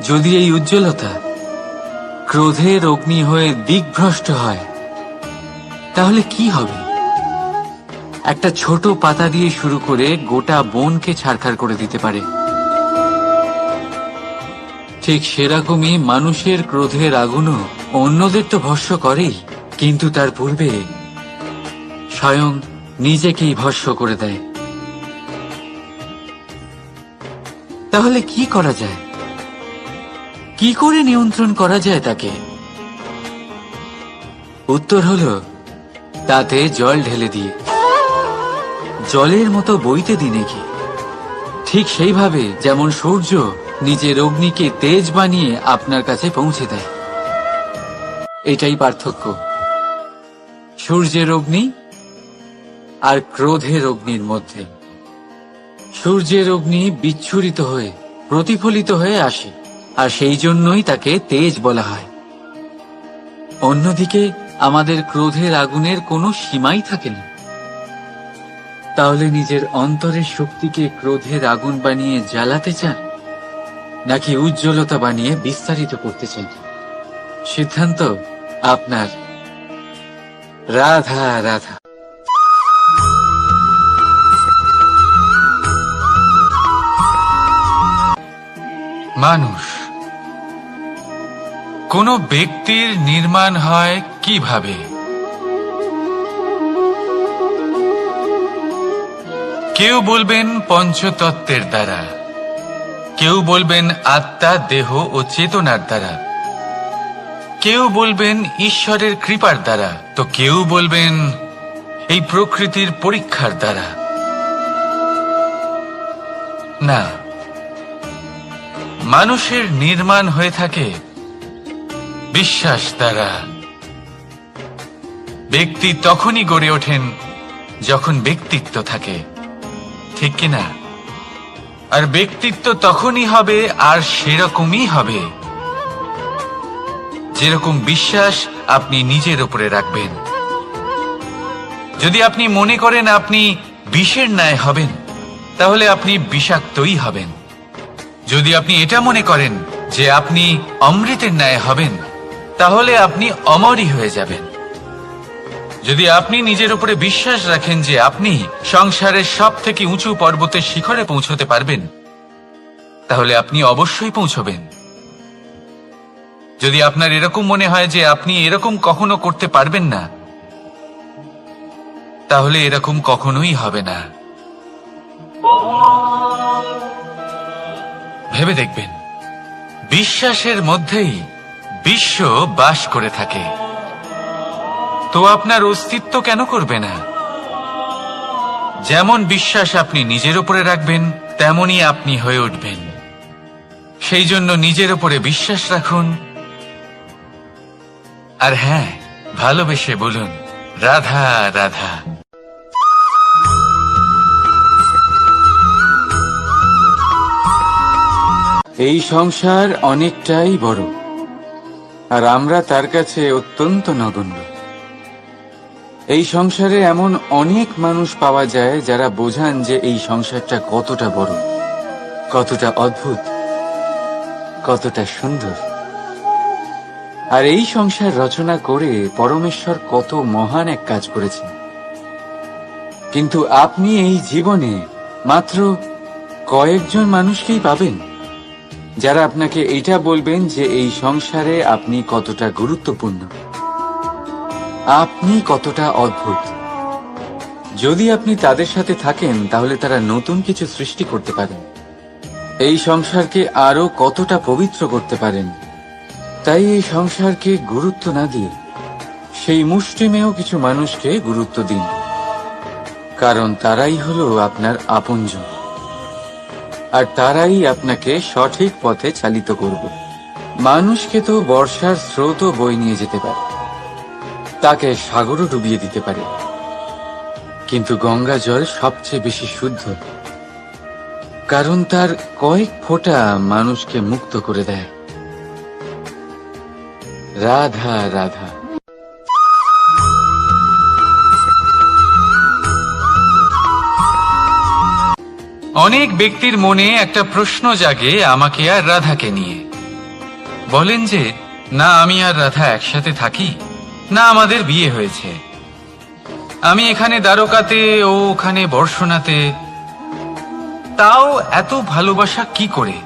যদি এই উজ্জ্বলতা ক্রোধের অগ্নি হয়ে দিকভ্রষ্ট হয়, তাহলে কি হবে? একটা ছোট পাতা দিয়ে শুরু করে গোটা বনকে ছারখার করে দিতে পারে। ঠিক সেরকমই মানুষের ক্রোধের আগুনও অন্যদের তো ভস্ম করেই, কিন্তু তার পূর্বে স্বয়ং নিজেকেই ভস্ম করে দেয়। তাহলে কি করা যায়? কি করে নিয়ন্ত্রণ করা যায় তাকে? উত্তর হলো, তাতে জল ঢেলে দিয়ে, জলের মতো বইতে দিনে কি। ঠিক সেইভাবে যেমন সূর্য নিজের অগ্নিকে তেজ বানিয়ে আপনার কাছে পৌঁছে দেয়। এটাই পার্থক্য সূর্যের অগ্নি আর ক্রোধের অগ্নির মধ্যে। সূর্যের অগ্নি বিচ্ছুরিত হয়ে প্রতিফলিত হয়ে আসে, আর সেই জন্যই তাকে তেজ বলা হয়। অন্যদিকে আমাদের ক্রোধের আগুনের কোনো সীমাই থাকে না। তাহলে নিজের অন্তরের শক্তিকে ক্রোধের আগুন বানিয়ে জ্বালাতে চান, নাকি উজ্জ্বলতা বানিয়ে বিস্তারিত করতে চান? সিদ্ধান্ত আপনার। রাধা রাধা। মানুষ, কোন ব্যক্তির নির্মাণ হয় কিভাবে? কেউ বলবেন পঞ্চতত্ত্বের দ্বারা, কেউ বলবেন আত্মা, দেহ ও চেতনার দ্বারা, কেউ বলবেন ঈশ্বরের কৃপার দ্বারা, তো কেউ বলবেন এই প্রকৃতির পরীক্ষার দ্বারা। না, মানুষের নির্মাণ হয়ে থাকে বিশ্বাস দ্বারা। ব্যক্তি তখনই গড়ে ওঠেন যখন ব্যক্তিত্ব থাকে, ঠিক কিনা? আর ব্যক্তিত্ব তখনই হবে আর সেরকমই হবে যেরকম বিশ্বাস আপনি নিজের উপরে রাখবেন। যদি আপনি মনে করেন আপনি বিষের ন্যায় হবেন, তাহলে আপনি বিষাক্তই হবেন। যদি আপনি এটা মনে করেন যে আপনি অমৃতের ন্যায় হবেন, তাহলে আপনি অমরই হয়ে যাবেন। যদি আপনি নিজের উপরে বিশ্বাস রাখেন যে আপনি সংসারের সব থেকে উঁচু পর্বতের শিখরে পৌঁছতে পারবেন, তাহলে আপনি অবশ্যই পৌঁছবেন। যদি আপনার এরকম মনে হয় যে আপনি এরকম কখনো করতে পারবেন না, তাহলে এরকম কখনোই হবে না। ভেবে দেখবেন, বিশ্বাসের মধ্যেই বিশ্ব বাস করে থাকে। তো আপনার অস্তিত্ব কেন করবে না? যেমন বিশ্বাস আপনি নিজের উপরে রাখবেন, তেমনই আপনি হয়ে উঠবেন। সেই জন্য নিজের উপরে বিশ্বাস রাখুন। আর হ্যাঁ, ভালোবেসে বলুন, রাধা রাধা। এই সংসার অনেকটাই বড়, আর আমরা তার কাছে অত্যন্ত নগণ্য। এই সংসারে এমন অনেক মানুষ পাওয়া যায় যারা বোঝান যে এই সংসারটা কতটা বড়, কতটা অদ্ভুত, কতটা সুন্দর। আর এই সংসার রচনা করে পরমেশ্বর কত মহান এক কাজ করেছেন। কিন্তু আপনি এই জীবনে মাত্র কয়েকজন মানুষকেই পাবেন যারা আপনাকে এইটা বলবেন যে এই সংসারে আপনি কতটা গুরুত্বপূর্ণ, আপনি কতটা অদ্ভুত। যদি আপনি তাদের সাথে থাকেন তাহলে তারা নতুন কিছু সৃষ্টি করতে পারেন, এই সংসারকে আরো কতটা পবিত্র করতে পারেন। তাই এই সংসারকে গুরুত্ব না দিয়ে সেই মুষ্টিমেয় কিছু মানুষকে গুরুত্ব দিন, কারণ তারাই হলো আপনার আপনজন, আর তারাই আপনাকে সঠিক পথে চালিত করবে। মানুষকে তো বর্ষার স্রোতও বয়ে নিয়ে যেতে পারে, তাকে সাগরও ডুবিয়ে দিতে পারে, কিন্তু গঙ্গা জল সবচেয়ে বেশি শুদ্ধ, কারণ তার কয়েক ফোঁটা মানুষকে মুক্ত করে দেয়। রাধা রাধা। অনেক ব্যক্তির মনে একটা প্রশ্ন জাগে আমাকে আর রাধাকে নিয়ে। বলেন যে, না আমি আর রাধা একসাথে থাকি, না আমাদের বিয়ে হয়েছে। আমি এখানে দ্বারকাতে, ও ওখানে বর্ষণাতে, তাও এত ভালোবাসা কি করে?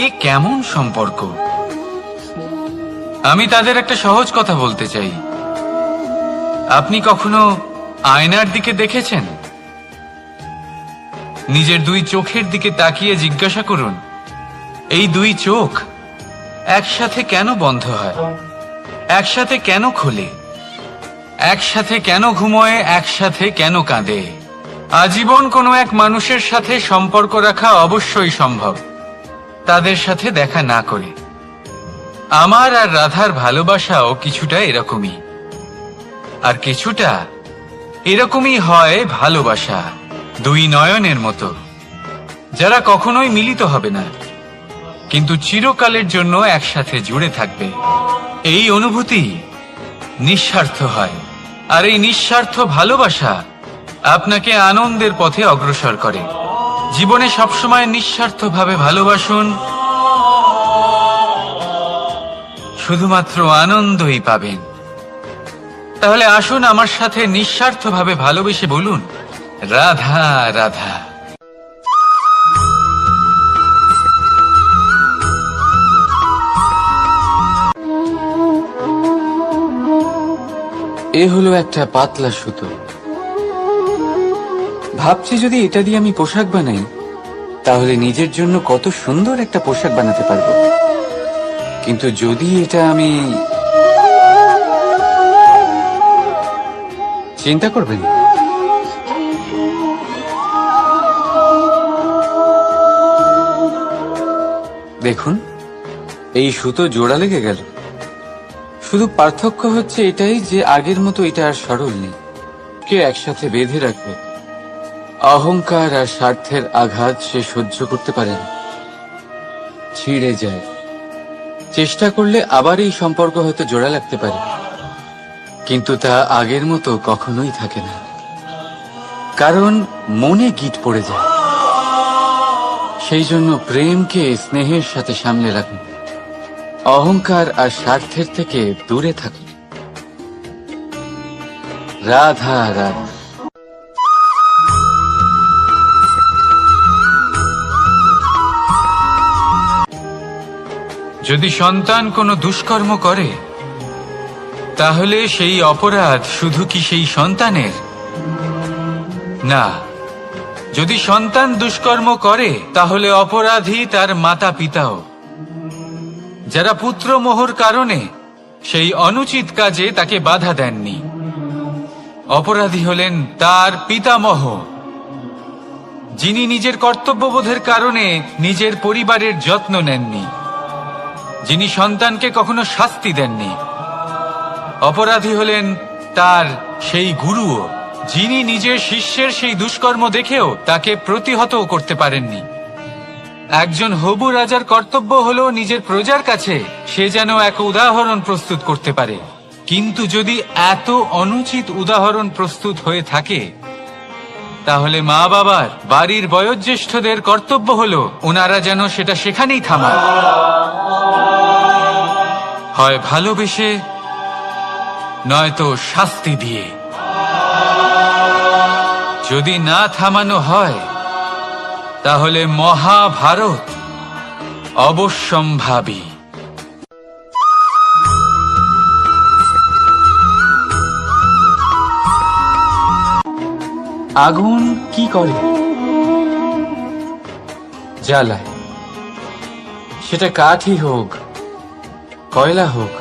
এ কেমন সম্পর্ক? আমি তাদের একটা সহজ কথা বলতে চাই। আপনি কখনো আয়নার দিকে দেখেছেন? নিজের দুই চোখের দিকে তাকিয়ে জিজ্ঞাসা করুন, এই দুই চোখ একসাথে কেন বন্ধ হয়, একসাথে কেন খোলে, একসাথে কেন ঘুমোয়, একসাথে কেন কাঁদে? আজীবন কোনো এক মানুষের সাথে সম্পর্ক রাখা অবশ্যই সম্ভব, তাদের সাথে দেখা না করে। আমার আর রাধার ভালোবাসাও কিছুটা এরকমই, আর কিছুটা এরকমই হয় ভালোবাসা দুই নয়নের মতো, যারা কখনোই মিলিত হবে না, কিন্তু চিরকালের জন্য একসাথে জুড়ে থাকবে। এই অনুভূতি নিঃস্বার্থ হয়, আর এই নিঃস্বার্থ ভালোবাসা আপনাকে আনন্দের পথে অগ্রসর করে। জীবনে সবসময় নিঃস্বার্থভাবে ভালোবাসুন, শুধুমাত্র আনন্দই পাবেন। তাহলে আসুন আমার সাথে নিঃস্বার্থভাবে ভালোবেসে বলুন, রাধা রাধা। এ হলো একটা পাতলা সুতো। ভাবছি যদি এটা দিয়ে আমি পোশাক বানাই, তাহলে নিজের জন্য কত সুন্দর একটা পোশাক বানাতে পারবো। কিন্তু যদি এটা আমি, চিন্তা করবেন, দেখুন এই সুতো জোড়া লেগে গেল। শুধু পার্থক্য হচ্ছে এটাই যে আগের মতো এটা আর সরল নেই, কে একসাথে বেঁধে রাখবে। অহংকার আর স্বার্থের আঘাত সে সহ্য করতে পারে না, ছিঁড়ে যায়। চেষ্টা করলে আবার এই সম্পর্ক হয়তো জোড়া লাগতে পারে, কিন্তু তা আগের মতো কখনোই থাকে না, কারণ মনে গিট পড়ে যায়। সেই জন্য প্রেমকে স্নেহের সাথে সামলে রাখুন, অহংকার আর স্বার্থের থেকে দূরে থাকুন। রাধা রাধা। যদি সন্তান কোনো দুষ্কর্ম করে, তাহলে সেই অপরাধ শুধু কি সেই সন্তানের? না, যদি সন্তান দুষ্কর্ম করে তাহলে অপরাধী তার মাতা পিতাও, যারা পুত্রমোহর কারণে সেই অনুচিত কাজে তাকে বাধা দেননি। অপরাধী হলেন তার পিতামহ, যিনি নিজের কর্তব্যবোধের কারণে নিজের পরিবারের যত্ন নেননি, যিনি সন্তানকে কখনো শাস্তি দেননি। অপরাধী হলেন তার সেই গুরুও, যিনি নিজের শিষ্যের সেই দুষ্কর্ম দেখেও তাকে প্রতিহত করতে পারেননি। একজন হবু রাজার কর্তব্য হলো নিজের প্রজার কাছে সে যেন এক উদাহরণ প্রস্তুত করতে পারে, কিন্তু যদি এত অনুচিত উদাহরণ প্রস্তুত হয়ে থাকে, তাহলে মা বাবার, বাড়ির বয়োজ্যেষ্ঠদের কর্তব্য হলো ওনারা যেন সেটা সেখানেই থামান, হয় ভালোবেসে নয়তো শাস্তি দিয়ে। যদি না থামানো হয় তাহলে মহাভারত অবশ্যম্ভাবী। আগুন কি করে? জ্বালায়। সেটা কাঠই হোক, কয়লা হোক,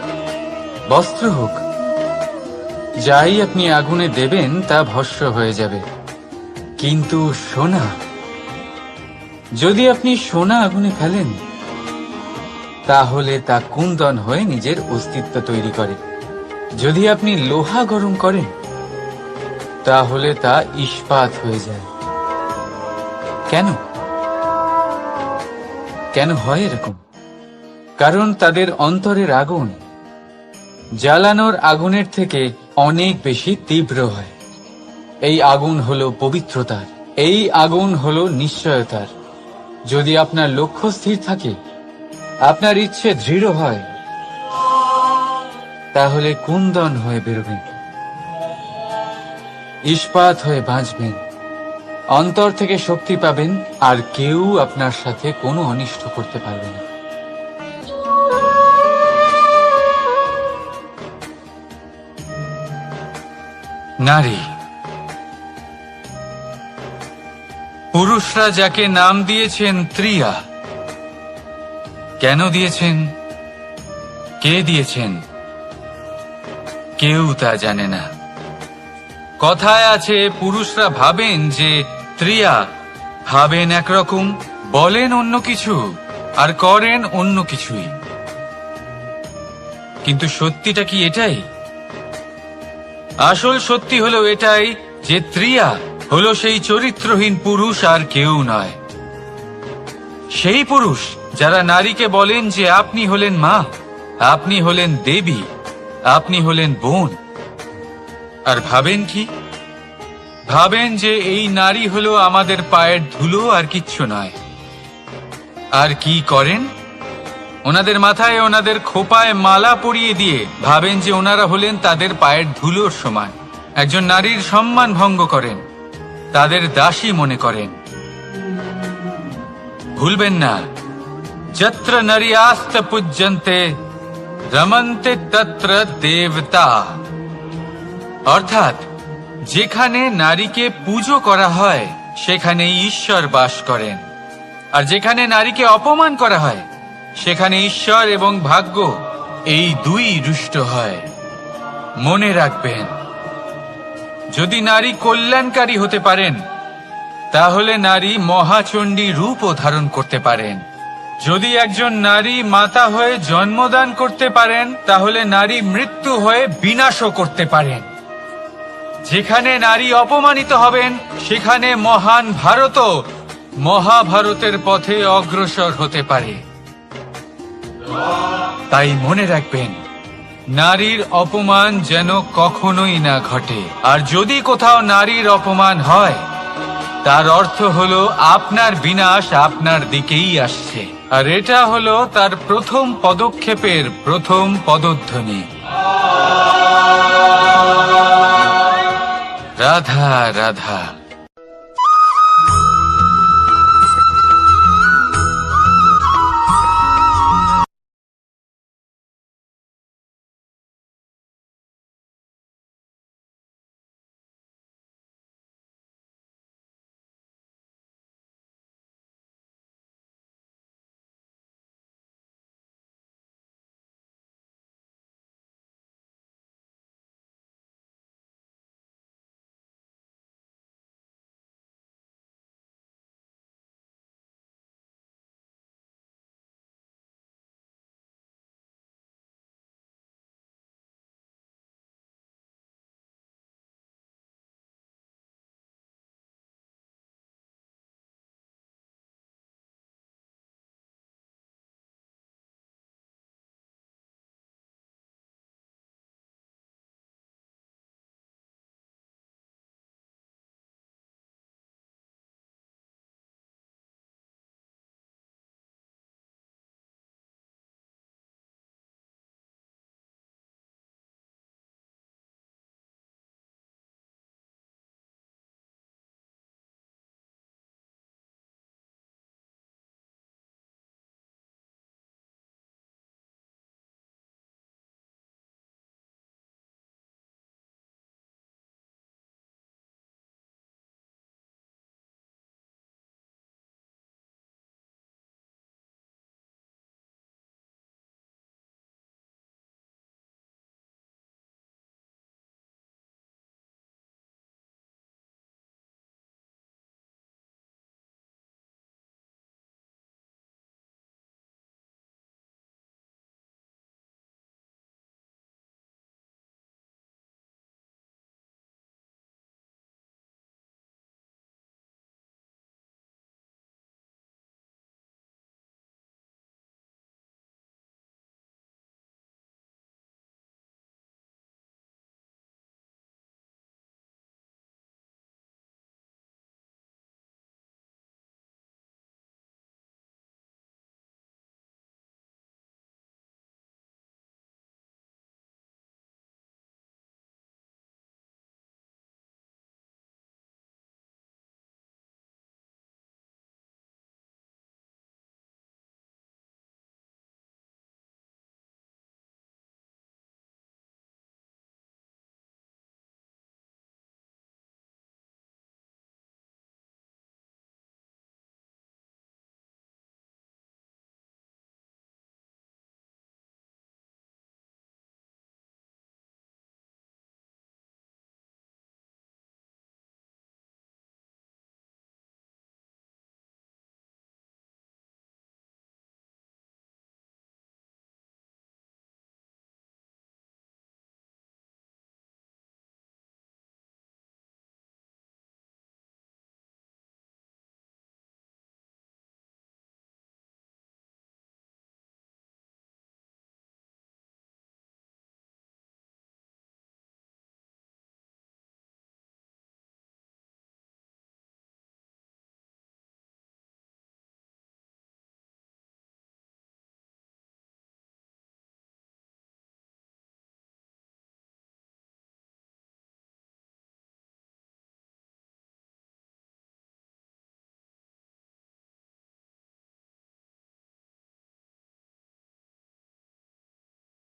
বস্ত্র হোক, যাই আপনি আগুনে দেবেন তা ভস্ম হয়ে যাবে। কিন্তু সোনা, যদি আপনি সোনা আগুনে ফেলেন তাহলে তা কুন্দন হয়ে নিজের অস্তিত্ব তৈরি করে। যদি আপনি লোহা গরম করেন তাহলে তা ইস্পাত হয়ে যায়। কেন? কেন হয় এরকম? কারণ তাদের অন্তরের আগুন জ্বালানোর আগুনের থেকে অনেক বেশি তীব্র হয়। এই আগুন হলো পবিত্রতার, এই আগুন হলো নিশ্চয়তার। যদি আপনার লক্ষ্য স্থির থাকে, আপনার ইচ্ছে দৃঢ় হয়, তাহলে কুন্দন হয়ে বেরোবেন, ইস্পাত হয়ে বাঁচবেন, অন্তর থেকে শক্তি পাবেন, আর কেউ আপনার সাথে কোনো অনিষ্ট করতে পারবে না। নারী, পুরুষরা যাকে নাম দিয়েছেন ত্রিয়া, কেন দিয়েছেন, কে দিয়েছেন, কেউ তা জানে না। কথায় আছে পুরুষরা ভাবেন যে ত্রিয়া, ভাবেন একরকম, বলেন অন্য কিছু, আর করেন অন্য কিছুই। কিন্তু সত্যিটা কি এটাই? আসল সত্যি হলো এটাই যে ত্রিয়া হলো সেই চরিত্রহীন পুরুষ আর কেউ নয়। সেই পুরুষ যারা নারীকে বলেন যে আপনি হলেন মা, আপনি হলেন দেবী, আপনি হলেন বোন, আর ভাবেন কি? ভাবেন যে এই নারী হলো আমাদের পায়ের ধুলো আর কিচ্ছু নয়। আর কি করেন? ওনাদের মাথায়, ওনাদের খোপায় মালা পরিয়ে দিয়ে ভাবেন যে ওনারা হলেন তাদের পায়ের ধুলোর সমান। একজন নারীর সম্মান ভঙ্গ করেন, তাদের দাসী মনে করেন। ভুলবেন না, যত্র নারীয়াস্ত পূজ্যন্তে রমন্তে তত্র দেবতা। অর্থাৎ যেখানে নারীকে পুজো করা হয় সেখানে ঈশ্বর বাস করেন, আর যেখানে নারীকে অপমান করা হয় সেখানে ঈশ্বর এবং ভাগ্য এই দুই রুষ্ট হয়। মনে রাখবেন, যদি নারী কল্যাণকারী হতে পারেন তাহলে নারী মহাচণ্ডী রূপও ধারণ করতে পারেন। যদি একজন নারী মাতা হয়ে জন্মদান করতে পারেন তাহলে নারী মৃত্যু হয়ে বিনাশও করতে পারেন। যেখানে নারী অপমানিত হবেন সেখানে মহান ভারতও মহাভারতের পথে অগ্রসর হতে পারে। তাই মনে রাখবেন, নারীর অপমান যেন কখনোই না ঘটে। আর যদি কোথাও নারীর অপমান হয় তার অর্থ হলো আপনার বিনাশ আপনার দিকেই আসছে, আর এটা হলো তার প্রথম পদক্ষেপের প্রথম পদধ্বনি। রাধা রাধা।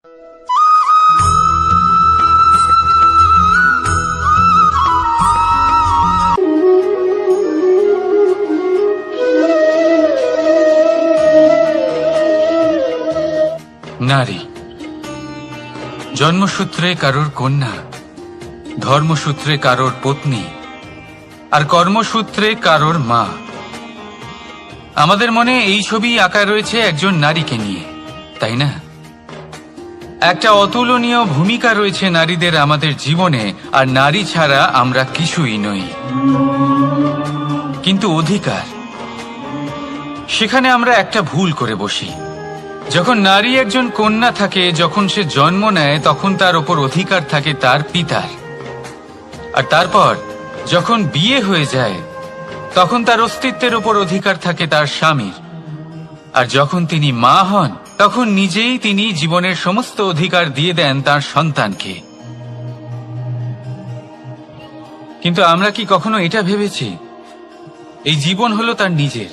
নারী জন্মসূত্রে কারোর কন্যা, ধর্মসূত্রে কারোর পত্নী, আর কর্মসূত্রে কারোর মা। আমাদের মনে এই ছবি আঁকা রয়েছে একজন নারীকে নিয়ে, তাই না? একটা অতুলনীয় ভূমিকা রয়েছে নারীদের আমাদের জীবনে, আর নারী ছাড়া আমরা কিছুই নই। কিন্তু অধিকার, সেখানে আমরা একটা ভুল করে বসি। যখন নারী একজন কন্যা থাকে, যখন সে জন্ম নেয়, তখন তার ওপর অধিকার থাকে তার পিতার। আর তারপর যখন বিয়ে হয়ে যায়, তখন তার অস্তিত্বের ওপর অধিকার থাকে তার স্বামীর। আর যখন তিনি মা হন, তখন নিজেই তিনি জীবনের সমস্ত অধিকার দিয়ে দেন তার সন্তানকে। কিন্তু আমরা কি কখনো এটা ভেবেছি এই জীবন হলো তার নিজের?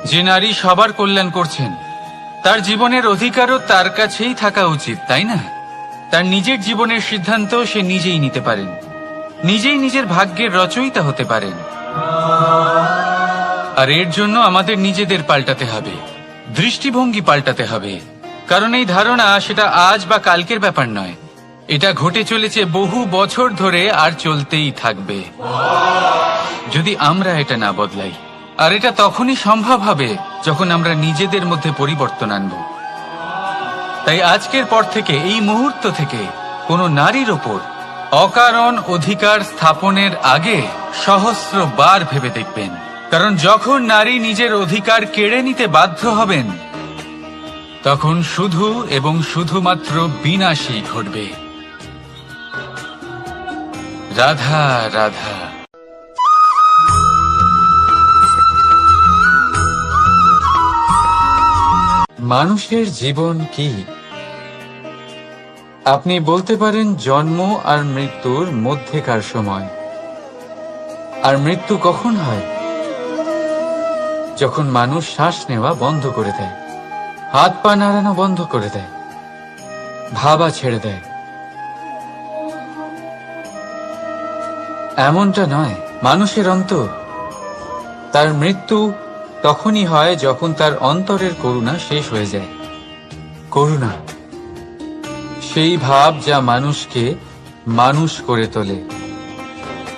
যে নারী সবার কল্যাণ করছেন, তার জীবনের অধিকারও তার কাছেই থাকা উচিত, তাই না? তার নিজের জীবনের সিদ্ধান্ত সে নিজেই নিতে পারেন, নিজেই নিজের ভাগ্যের রচয়িতা হতে পারেন। আর এর জন্য আমাদের নিজেদের পাল্টাতে হবে, দৃষ্টিভঙ্গি পাল্টাতে হবে। কারণ এই ধারণা সেটা আজ বা কালকের ব্যাপার নয়, এটা ঘটে চলেছে বহু বছর ধরে, আর চলতেই থাকবে যদি আমরা এটা না বদলাই। আর এটা তখনই সম্ভব হবে যখন আমরা নিজেদের মধ্যে পরিবর্তন আনব। তাই আজকের পর থেকে, এই মুহূর্ত থেকে, কোনো নারীর ওপর অকারণ অধিকার স্থাপনের আগে সহস্রবার ভেবে দেখবেন। কারণ যখন নারী নিজের অধিকার কেড়ে নিতে বাধ্য হবেন, তখন শুধু এবং শুধুমাত্র বিনাশই ঘটবে। রাধা রাধা। মানুষের জীবন কি? আপনি বলতে পারেন জন্ম আর মৃত্যুর মধ্যেকার সময়। আর মৃত্যু কখন হয়? যখন মানুষ শ্বাস নেওয়া বন্ধ করে দেয়, হাত পা নাড়ানো বন্ধ করে দেয়, ভাবা ছেড়ে দেয়। এমনটা নয়, মানুষের অন্তর। তার মৃত্যু তখনই হয় যখন তার অন্তরের করুণা শেষ হয়ে যায়। করুণা, সেই ভাব যা মানুষকে মানুষ করে তোলে,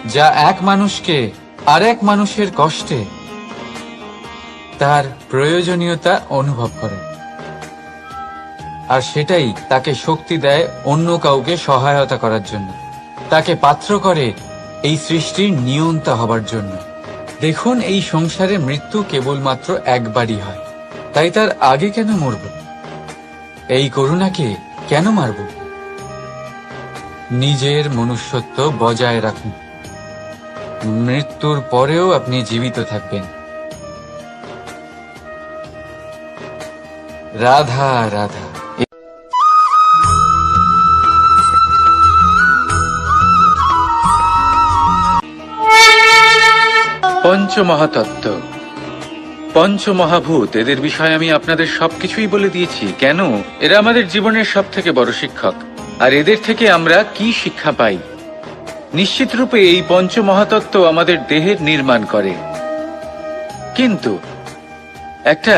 যা এক মানুষকে আরেক মানুষের কষ্টে তার প্রয়োজনীয়তা অনুভব করে। আর সেটাই তাকে শক্তি দেয় অন্য কাউকে সহায়তা করার জন্য, তাকে পাত্র করে এই সৃষ্টির নিয়ন্তা হবার জন্য। দেখুন, এই সংসারে মৃত্যু কেবলমাত্র একবারই হয়, তাই তার আগে কেন মরব? এই করুণাকে কেন মারব? নিজের মনুষ্যত্ব বজায় রাখুন। মৃত্যুর পরেও আপনি জীবিত থাকবেন। রাধা রাধা। পঞ্চমহাতত্ত্ব, পঞ্চমহাভূত, এদের বিষয়ে আমি আপনাদের সবকিছুই বলে দিয়েছি। কেন? এরা আমাদের জীবনের সব থেকে বড় শিক্ষক। আর এদের থেকে আমরা কি শিক্ষা পাই? নিশ্চিত রূপে এই পঞ্চমহাতত্ত্ব আমাদের দেহের নির্মাণ করে, কিন্তু একটা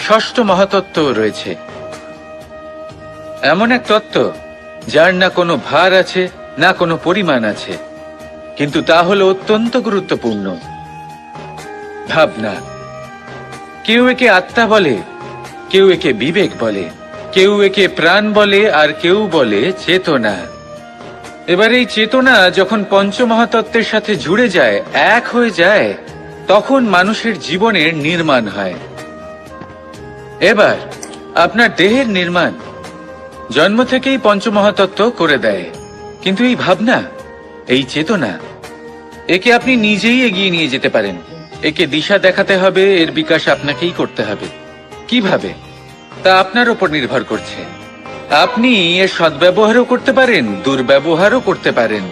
ষষ্ঠ মহাতত্ত্ব রয়েছে, এমন এক তত্ত্ব যার না কোনো ভার আছে, না কোনো পরিমাণ আছে, কিন্তু তা হলো অত্যন্ত গুরুত্বপূর্ণ। ভাবনা। কেউ একে আত্মা বলে, কেউ একে বিবেক বলে, কেউ একে প্রাণ বলে, আর কেউ বলে চেতনা। এবার এই চেতনা যখন পঞ্চমহাতত্ত্বের সাথে জুড়ে যায়, এক হয়ে যায়, তখন মানুষের জীবনের নির্মাণ হয়। এবার আপনার দেহের নির্মাণ জন্ম থেকেই পঞ্চমহাতত্ত্ব করে দেয়। কিন্তু এই ভাবনা, এই চেতনা, একে আপনি নিজেই এগিয়ে নিয়ে যেতে পারেন। একে দিশা দেখাতে হবে, এর বিকাশ আপনাকেই করতে হবে। কিভাবে? তা আপনার উপর নির্ভর করছে। আপনি এর সদ্ব্যবহারও করতে পারেন, দুর্ব্যবহারও করতে পারেন।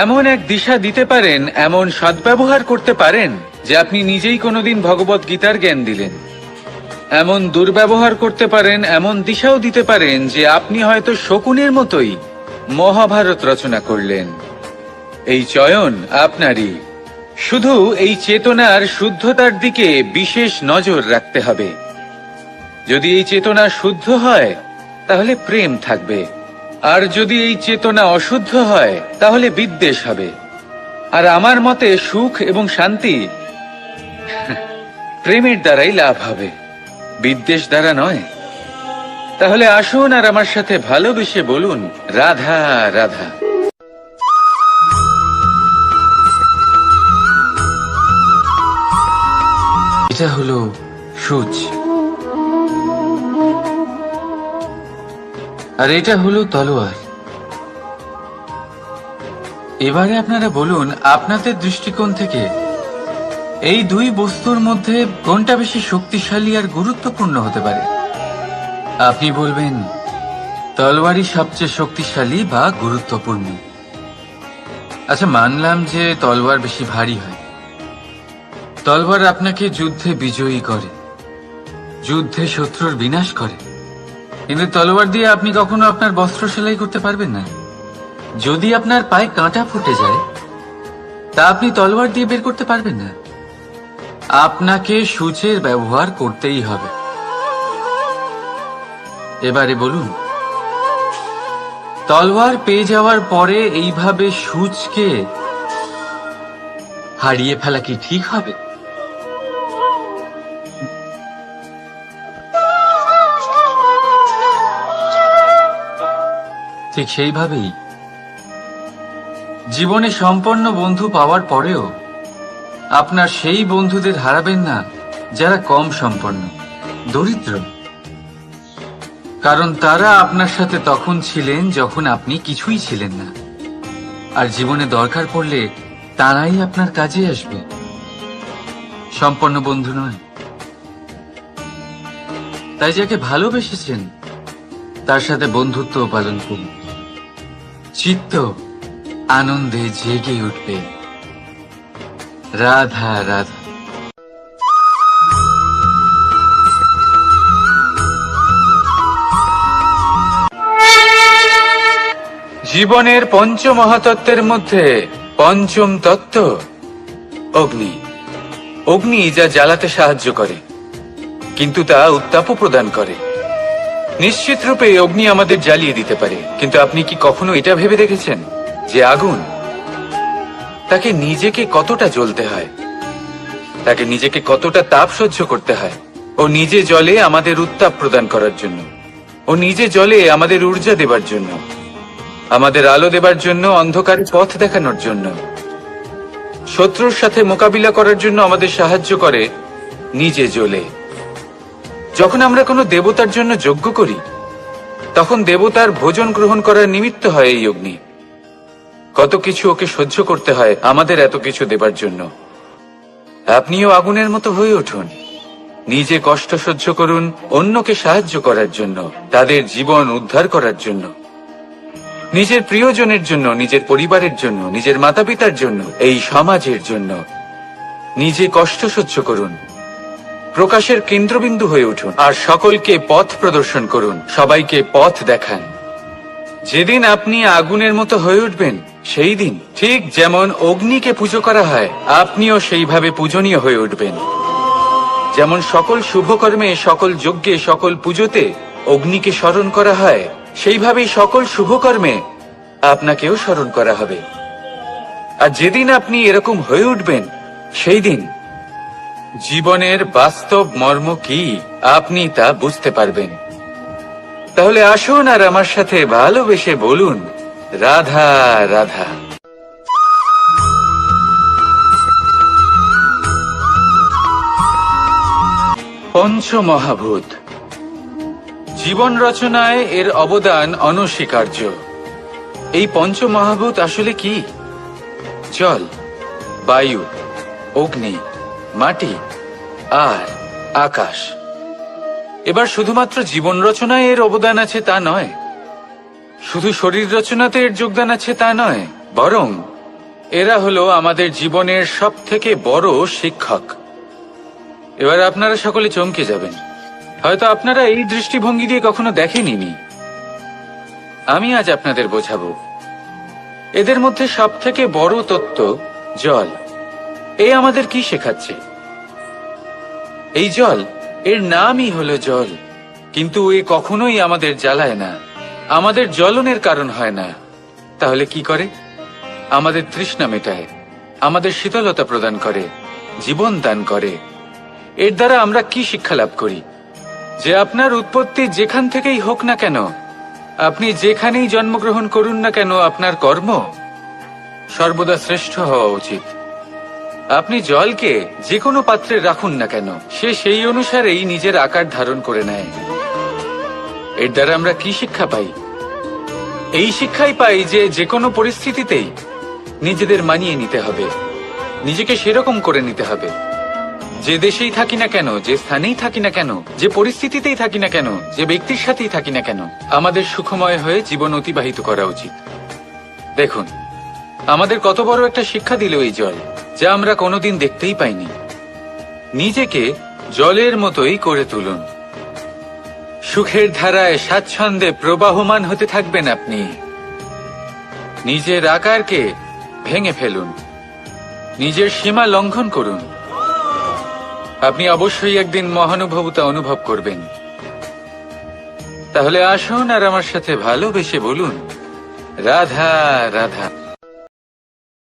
এমন এক দিশা দিতে পারেন, এমন সদ্ব্যবহার করতে পারেন যে আপনি নিজেই কোনোদিন ভগবত গীতার জ্ঞান দিলেন। এমন দুর্ব্যবহার করতে পারেন, এমন দিশাও দিতে পারেন যে আপনি হয়তো শকুনের মতোই মহাভারত রচনা করলেন। এই চয়ন আপনারই। শুধু এই চেতনার শুদ্ধতার দিকে বিশেষ নজর রাখতে হবে। যদি এই চেতনা শুদ্ধ হয় তাহলে প্রেম থাকবে, আর যদি এই চেতনা অশুদ্ধ হয় তাহলে বিদ্বেষ হবে। আর আমার মতে সুখ এবং শান্তি প্রেমের দ্বারাই লাভ হবে, বিদ্বেষ দ্বারা নয়। তাহলে আসুন আর আমার সাথে ভালোবেসে বলুন, রাধা রাধা। এটা হলো সূচ, আর এটা হলো তলোয়ার। এবারে আপনারা বলুন, আপনাদের দৃষ্টিকোণ থেকে এই দুই বস্তুর মধ্যে কোনটা বেশি শক্তিশালী আর গুরুত্বপূর্ণ হতে পারে? আপনি বলবেন তলোয়ারই সবচেয়ে শক্তিশালী বা গুরুত্বপূর্ণ। আচ্ছা, মানলাম যে তলোয়ার বেশি ভারী হয়। তলোয়ার আপনাকে যুদ্ধে বিজয়ী করে, যুদ্ধে শত্রুর বিনাশ করে, কিন্তু তলোয়ার দিয়ে আপনি কখনো আপনার বস্ত্র সেলাই করতে পারবেন না। যদি আপনার পায়ে কাঁটা ফুটে যায় তা আপনি তলোয়ার দিয়ে বের করতে পারবেন না। আপনাকে সূচের ব্যবহার করতেই হবে। এবারে বলুন, তলোয়ার পেয়ে যাওয়ার পরে এইভাবে সূচকে হারিয়ে ফেলা কি ঠিক হবে? ঠিক সেইভাবেই জীবনে সম্পন্ন বন্ধু পাওয়ার পরেও আপনার সেই বন্ধুদের হারাবেন না যারা কম সম্পন্ন, দরিদ্র। কারণ তারা আপনার সাথে তখন ছিলেন যখন আপনি কিছুই ছিলেন না, আর জীবনে দরকার পড়লে তারাই আপনার কাজে আসবে, সম্পন্ন বন্ধু নয়। তাই যাকে ভালোবেসেছেন তার সাথে বন্ধুত্ব পালন করুন। চিত্ত আনন্দে জেগে উঠবে। রাধা রাধা। জীবনের পঞ্চ মহাতত্ত্বের মধ্যে পঞ্চম তত্ত্ব অগ্নি। অগ্নি যা জ্বালাতে সাহায্য করে, কিন্তু তা উত্তাপও প্রদান করে। নিশ্চিত রূপে অগ্নি আমাদের জ্বালিয়ে দিতে পারে, কিন্তু আপনি কি কখনো এটা ভেবে দেখেছেন যে আগুন, তাকে নিজেকে কতটা জ্বলতে হয়, তাকে নিজেকে কতটা তাপ সহ্য করতে হয়? ও নিজে জ্বলে আমাদের উত্তাপ প্রদান করার জন্য, ও নিজে জ্বলে আমাদের ঊর্জা দেবার জন্য, আমাদের আলো দেবার জন্য, অন্ধকারে পথ দেখানোর জন্য, শত্রুর সাথে মোকাবিলা করার জন্য আমাদের সাহায্য করে নিজে জ্বলে। যখন আমরা কোনো দেবতার জন্য যজ্ঞ করি তখন দেবতার ভোজন গ্রহণ করার নিমিত্ত হয় এই অগ্নি। কত কিছু ওকে সহ্য করতে হয় আমাদের এত কিছু দেবার জন্য। আপনিও আগুনের মতো হয়ে উঠুন, নিজে কষ্ট সহ্য করুন অন্যকে সাহায্য করার জন্য, তাদের জীবন উদ্ধার করার জন্য, নিজের প্রিয়জনের জন্য, নিজের পরিবারের জন্য, নিজের মাতা পিতার জন্য, এই সমাজের জন্য। নিজে কষ্ট সহ্য করুন, প্রকাশের কেন্দ্রবিন্দু হয়ে উঠুন, আর সকলকে পথ প্রদর্শন করুন, সবাইকে পথ দেখান। যেদিন আপনি আগুনের মতো হয়ে উঠবেন সেই দিন, ঠিক যেমন অগ্নিকে পুজো করা হয়, আপনিও সেইভাবে পূজনীয় হয়ে উঠবেন। যেমন সকল শুভকর্মে, সকল যজ্ঞে, সকল পুজোতে অগ্নিকে স্মরণ করা হয়, সেইভাবেই সকল শুভকর্মে আপনাকেও স্মরণ করা হবে। আর যেদিন আপনি এরকম হয়ে উঠবেন সেই দিন জীবনের বাস্তব মর্ম কি আপনি তা বুঝতে পারবেন। তাহলে আসুন আর আমার সাথে ভালোবেসে বলুন, রাধা রাধা। পঞ্চমহাভূত। জীবন রচনায় এর অবদান অনস্বীকার্য। এই পঞ্চমহাভূত আসলে কি? জল, বায়ু, অগ্নি, মাটি আর আকাশ। এবার শুধুমাত্র জীবন রচনায় এর অবদান আছে তা নয়, শুধু শরীর রচনাতে এর যোগদান আছে তা নয়, বরং এরা হলো আমাদের জীবনের সবথেকে বড় শিক্ষক। এবার আপনারা সকলে চমকে যাবেন। হয়তো আপনারা এই দৃষ্টিভঙ্গি দিয়ে কখনো দেখেননি। আমি আজ আপনাদের বোঝাবো। এদের মধ্যে সব থেকে বড় তত্ত্ব জল। এ আমাদের কি শেখাচ্ছে? এই জল, এর নামই হলো জল, কিন্তু এ কখনোই আমাদের জ্বালায় না, আমাদের জ্বলনের কারণ হয় না। তাহলে কি করে? আমাদের তৃষ্ণা মেটায়, আমাদের শীতলতা প্রদান করে, জীবন দান করে। এর দ্বারা আমরা কি শিক্ষা লাভ করি? যে আপনার উৎপত্তি যেখান থেকেই হোক না কেন, আপনি যেখানেই জন্মগ্রহণ করুন না কেন, আপনার কর্ম সর্বদা শ্রেষ্ঠ হওয়া উচিত। আপনি জলকে যে কোনো পাত্রে রাখুন না কেন, সে সেই অনুসারেই নিজের আকার ধারণ করে নেয়। এর দ্বারা আমরা কি শিক্ষা পাই? এই শিক্ষাই পাই যে যে কোনো পরিস্থিতিতেই নিজেদের মানিয়ে নিতে হবে, নিজেকে সেরকম করে নিতে হবে। যে দেশেই থাকি না কেন, যে স্থানেই থাকি না কেন, যে পরিস্থিতিতেই থাকি না কেন, যে ব্যক্তির সাথেই থাকি না কেন, আমাদের সুখময় হয়ে জীবন অতিবাহিত করা উচিত। দেখুন, আমাদের কত বড় একটা শিক্ষা দিল এই জল, যা আমরা কোনোদিন দেখতেই পাইনি। নিজেকে জলের মতোই করে তুলুন। সুখের ধারায় স্বাচ্ছন্দ্যে প্রবাহমান হতে থাকবেন আপনি। নিজের আকারকে ভেঙে ফেলুন, নিজের সীমা লঙ্ঘন করুন। আপনি অবশ্যই একদিন মহানুভবতা অনুভব করবেন। তাহলে আসুন আর আমার সাথে ভালোবেসে বলুন, রাধা রাধা।